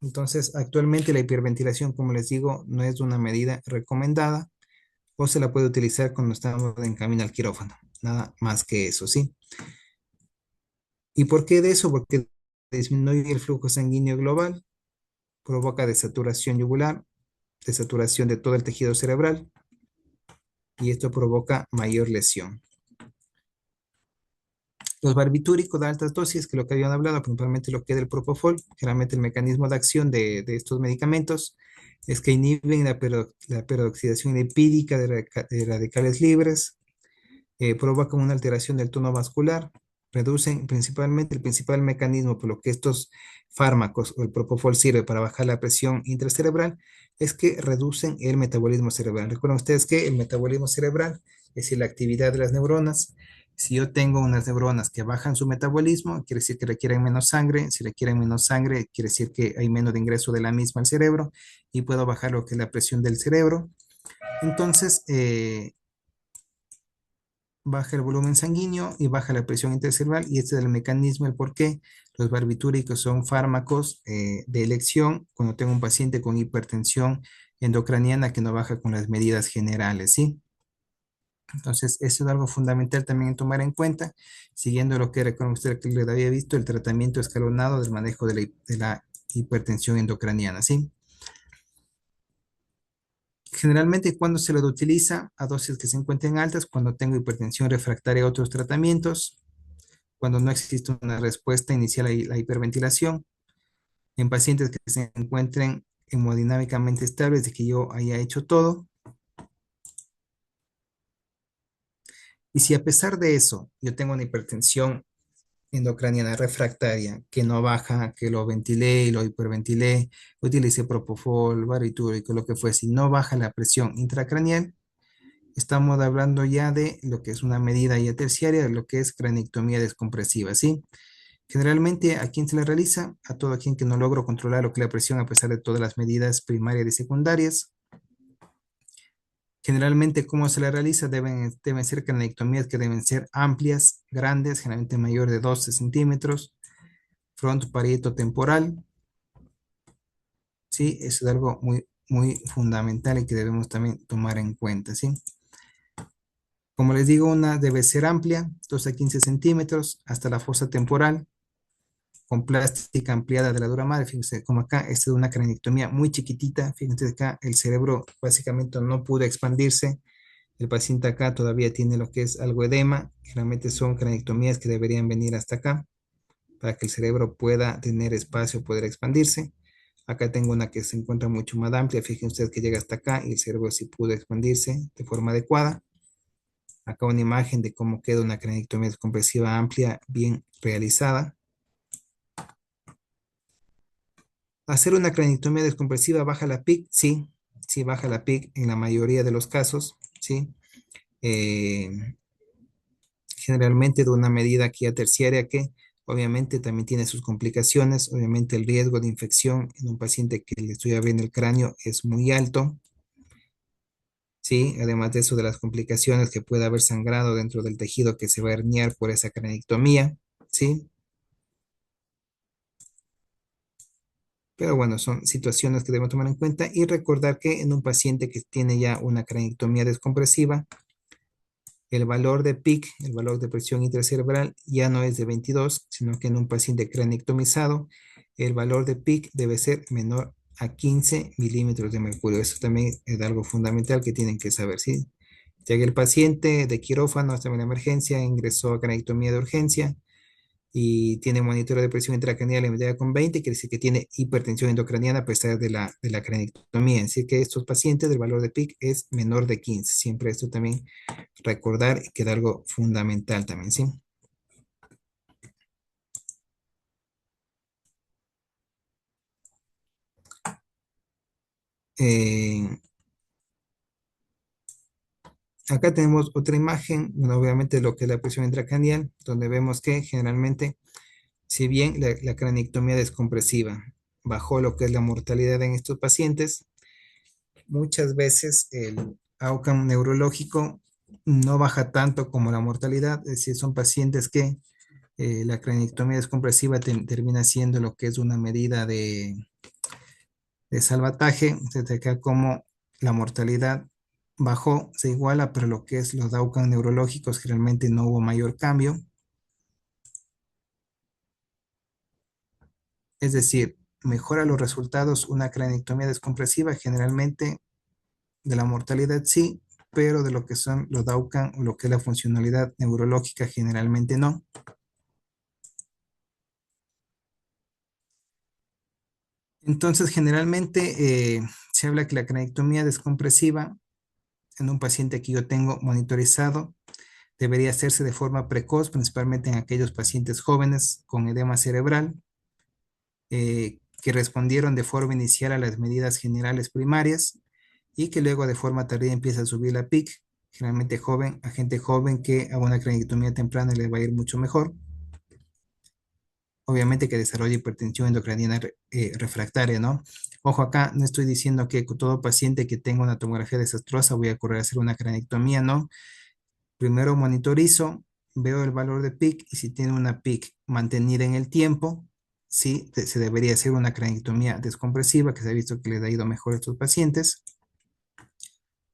Entonces, actualmente la hiperventilación, como les digo, no es una medida recomendada o se la puede utilizar cuando estamos en camino al quirófano. Nada más que eso, ¿sí? ¿Y por qué de eso? Porque disminuye el flujo sanguíneo global, provoca desaturación yugular, desaturación de todo el tejido cerebral y esto provoca mayor lesión. Los barbitúricos de altas dosis, que lo que habían hablado, principalmente lo que es el propofol, generalmente el mecanismo de acción de estos medicamentos es que inhiben la peroxidación lipídica de radicales libres, provocan una alteración del tono vascular, reducen principalmente el principal mecanismo por lo que estos fármacos o el propofol sirve para bajar la presión intracerebral, es que reducen el metabolismo cerebral. Recuerden ustedes que el metabolismo cerebral, es decir, la actividad de las neuronas, si yo tengo unas neuronas que bajan su metabolismo, quiere decir que requieren menos sangre. Si requieren menos sangre, quiere decir que hay menos de ingreso de la misma al cerebro y puedo bajar lo que es la presión del cerebro. Entonces, baja el volumen sanguíneo y baja la presión intercerebral y este es el mecanismo, el por qué los barbitúricos son fármacos de elección cuando tengo un paciente con hipertensión endocraniana que no baja con las medidas generales, ¿sí? Entonces, eso es algo fundamental también en tomar en cuenta, siguiendo lo que era con usted que le había visto, el tratamiento escalonado del manejo de la hipertensión endocraniana, ¿sí? Generalmente cuando se lo utiliza a dosis que se encuentren altas, cuando tengo hipertensión refractaria a otros tratamientos, cuando no existe una respuesta inicial a la hiperventilación, en pacientes que se encuentren hemodinámicamente estables de que yo haya hecho todo. Y si a pesar de eso yo tengo una hipertensión endocraniana refractaria que no baja, que lo ventilé y lo hiperventilé, utilicé propofol, barbitúrico, lo que fuese, y no baja la presión intracraneal, estamos hablando ya de lo que es una medida ya terciaria, de lo que es craniectomía descompresiva, ¿sí? Generalmente, ¿a quién se le realiza? A todo quien que no logro controlar lo que es la presión a pesar de todas las medidas primarias y secundarias. Generalmente, ¿cómo se le realiza? Deben ser cranectomías que deben ser amplias, grandes, generalmente mayor de 12 centímetros, parieto temporal, ¿sí? Eso es algo muy fundamental y que debemos también tomar en cuenta, ¿sí? Como les digo, una debe ser amplia, 12 a 15 centímetros, hasta la fosa temporal, con plástica ampliada de la dura madre. Fíjense, como acá, esta es una cranectomía muy chiquitita. Fíjense acá, el cerebro básicamente no pudo expandirse. El paciente acá todavía tiene lo que es algo edema. Generalmente son cranectomías que deberían venir hasta acá para que el cerebro pueda tener espacio, poder expandirse. Acá tengo una que se encuentra mucho más amplia. Fíjense ustedes que llega hasta acá y el cerebro sí pudo expandirse de forma adecuada. Acá una imagen de cómo queda una cranectomía descompresiva amplia, bien realizada. Hacer una craniotomía descompresiva baja la PIC, sí, sí baja la PIC en la mayoría de los casos, sí. Eh, Generalmente de una medida aquí a terciaria que obviamente también tiene sus complicaciones, obviamente el riesgo de infección en un paciente que le estoy abriendo el cráneo es muy alto, sí, además de eso de las complicaciones que puede haber sangrado dentro del tejido que se va a herniar por esa cranectomía, sí. Pero bueno, son situaciones que debemos tomar en cuenta y recordar que en un paciente que tiene ya una cranectomía descompresiva, El valor de PIC, el valor de presión intracerebral, ya no es de 22, sino que en un paciente craniotomizado, el valor de PIC debe ser menor a 15 milímetros de mercurio. Eso también es algo fundamental que tienen que saber, ¿sí? Ya que el paciente de quirófano estaba en la emergencia, ingresó a craniotomía de urgencia, y tiene monitoreo de presión intracraneal en medida con 20, quiere decir que tiene hipertensión endocraniana a pesar de la craniotomía. Así que estos pacientes, el valor de PIC es menor de 15. Siempre esto también recordar y queda algo fundamental también, ¿sí? Eh, Acá tenemos otra imagen, bueno, obviamente lo que es la presión intracraneal, donde vemos que generalmente, si bien la craniotomía descompresiva bajó lo que es la mortalidad en estos pacientes, muchas veces el outcome neurológico no baja tanto como la mortalidad, es decir, son pacientes que la craniotomía descompresiva termina siendo lo que es una medida de salvataje, se queda como la mortalidad bajó, se iguala, pero lo que es los outcomes neurológicos generalmente no hubo mayor cambio, es decir, mejora los resultados una craniotomía descompresiva generalmente de la mortalidad sí, pero de lo que son los DAUCAN o lo que es la funcionalidad neurológica generalmente no. Entonces, generalmente se habla que la cranectomía descompresiva en un paciente que yo tengo monitorizado debería hacerse de forma precoz, principalmente en aquellos pacientes jóvenes con edema cerebral que respondieron de forma inicial a las medidas generales primarias y que luego de forma tardía empieza a subir la PIC, generalmente joven, a gente joven que a una craniotomía temprana le va a ir mucho mejor. Obviamente que desarrolla hipertensión endocrinal refractaria, ¿no? Ojo acá, no estoy diciendo que con todo paciente que tenga una tomografía desastrosa voy a correr a hacer una cranectomía, ¿no? Primero monitorizo, veo el valor de PIC y si tiene una PIC mantenida en el tiempo, sí, se debería hacer una cranectomía descompresiva, que se ha visto que les ha ido mejor a estos pacientes,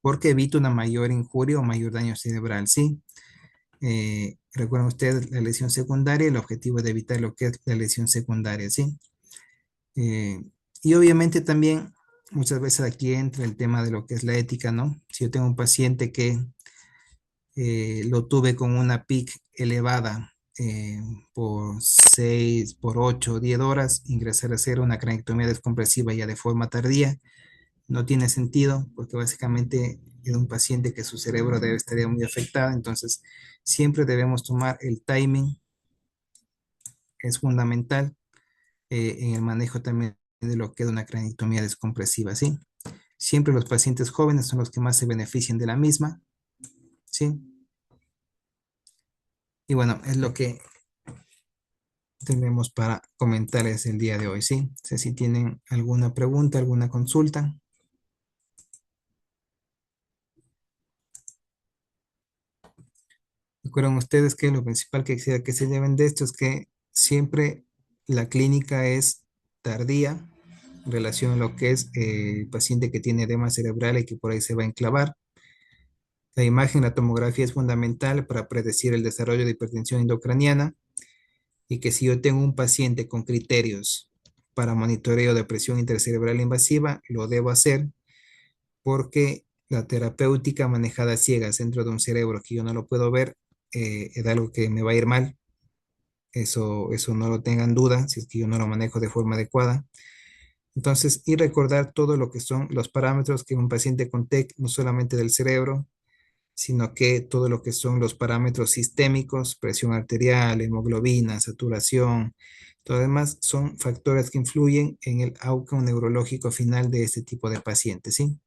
porque evita una mayor injuria o mayor daño cerebral, ¿sí? Recuerden ustedes la lesión secundaria, el objetivo es de evitar lo que es la lesión secundaria, ¿sí? Eh, y obviamente también muchas veces aquí entra el tema de lo que es la ética, ¿no? Si yo tengo un paciente que lo tuve con una PIC elevada por 6, por 8, 10 horas, ingresar a hacer una cranectomía descompresiva ya de forma tardía, no tiene sentido porque básicamente es un paciente que su cerebro debe estar ya muy afectado, entonces siempre debemos tomar el timing, es fundamental en el manejo también de lo que es una craniotomía descompresiva, ¿sí? Siempre los pacientes jóvenes son los que más se benefician de la misma, ¿sí? Y bueno, es lo que tenemos para comentarles el día de hoy, ¿sí? No sé si tienen alguna pregunta, alguna consulta. Recuerden ustedes que lo principal que quisiera que se lleven de esto es que siempre la clínica es tardía en relación a lo que es el paciente que tiene edema cerebral y que por ahí se va a enclavar. La imagen, la tomografía es fundamental para predecir el desarrollo de hipertensión intracraniana y que si yo tengo un paciente con criterios para monitoreo de presión intercerebral invasiva, lo debo hacer porque la terapéutica manejada a ciegas dentro de un cerebro que yo no lo puedo ver es algo que me va a ir mal. Eso no lo tengan duda si es que yo no lo manejo de forma adecuada. Entonces, y recordar todo lo que son los parámetros que un paciente con TEC, no solamente del cerebro, sino que todo lo que son los parámetros sistémicos, presión arterial, hemoglobina, saturación, todo demás son factores que influyen en el outcome neurológico final de este tipo de pacientes, ¿sí?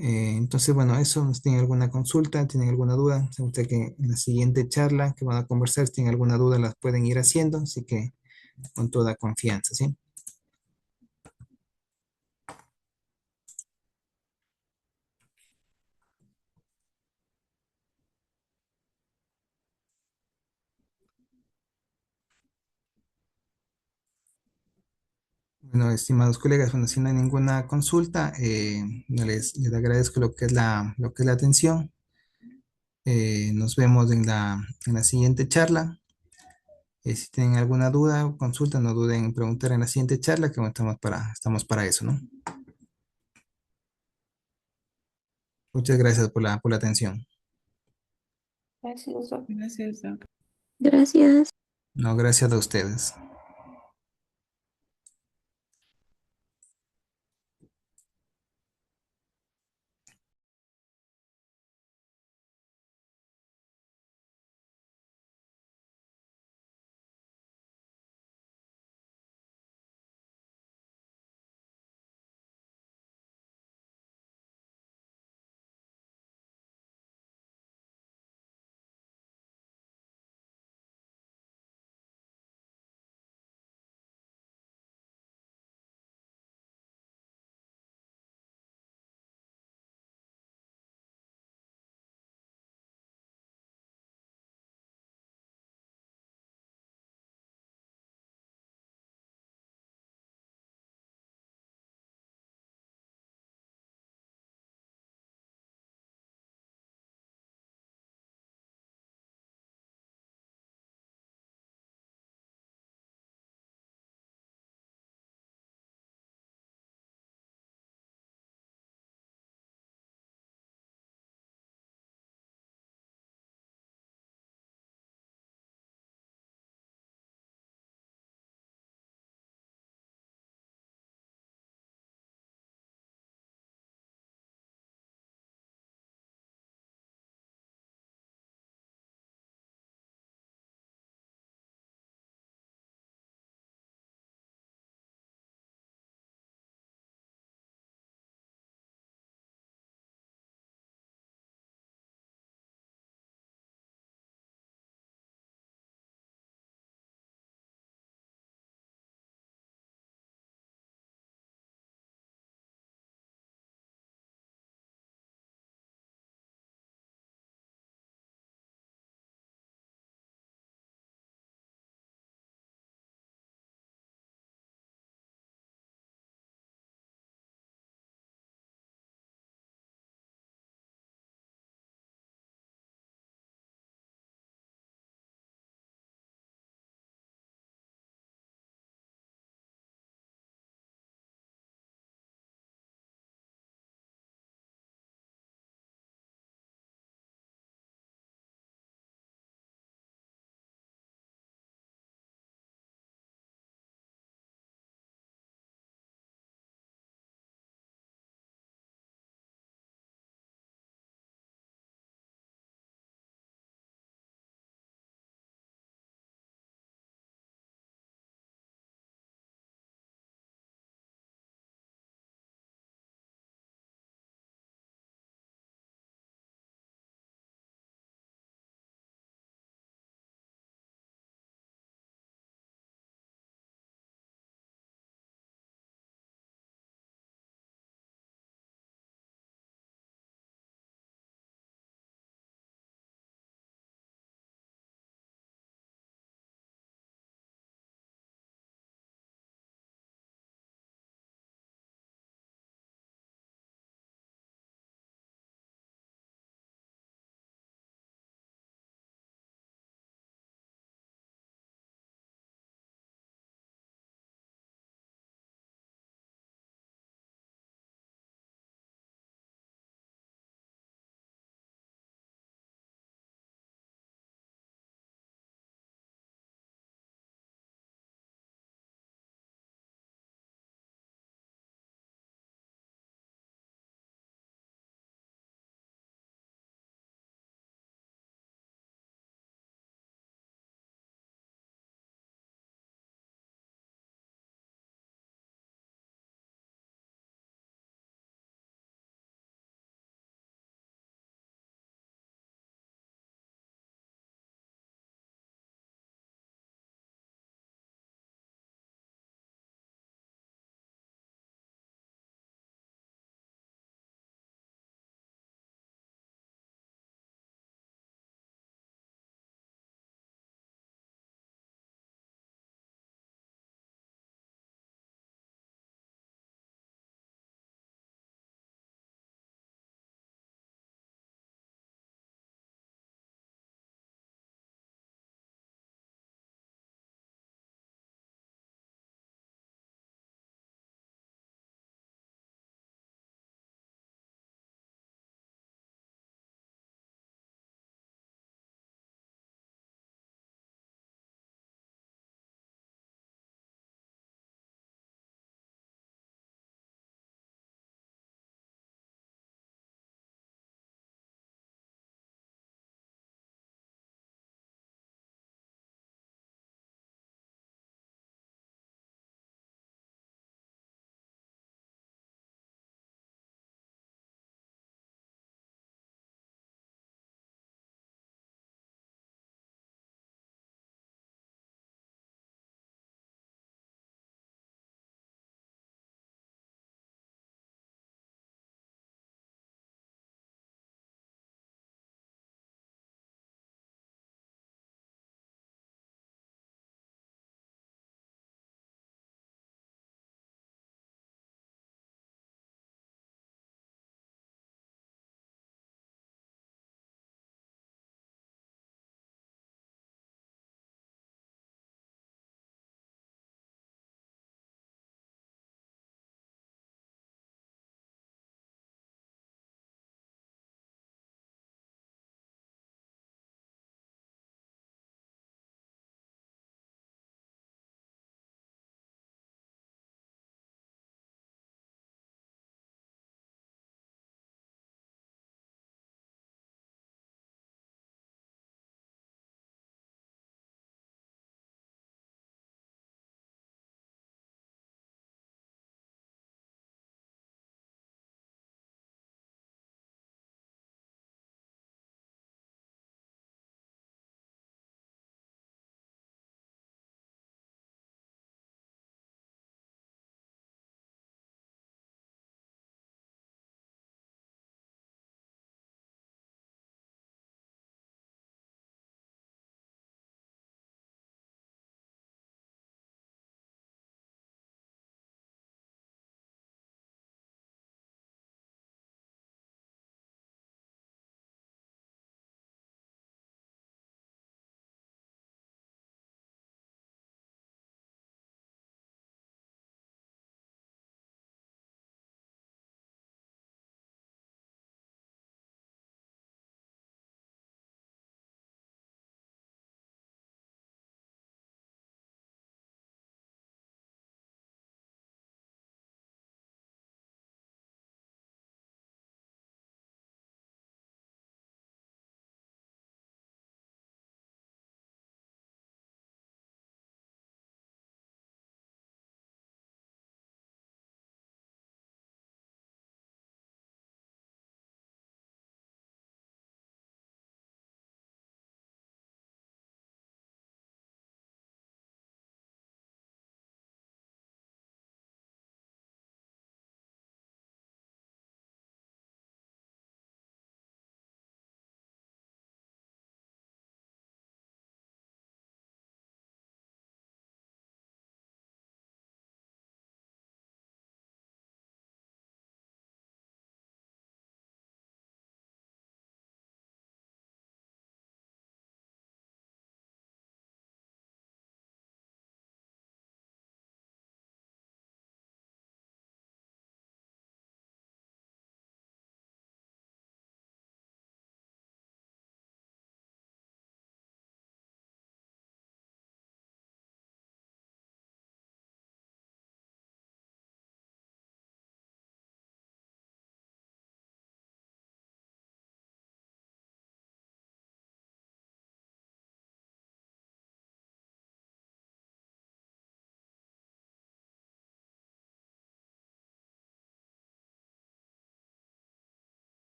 Entonces, bueno, eso, si tienen alguna consulta, tienen alguna duda, se gusta que en la siguiente charla que van a conversar, si tienen alguna duda, las pueden ir haciendo, así que con toda confianza, ¿sí? Bueno, estimados colegas, bueno, si no hay ninguna consulta, les agradezco lo que es la atención. Nos vemos en la siguiente charla. Si tienen alguna duda o consulta, no duden en preguntar en la siguiente charla, que bueno, estamos para eso, ¿no? Muchas gracias por la atención. Gracias, doctor. Gracias, Doc. Gracias. No, gracias a ustedes.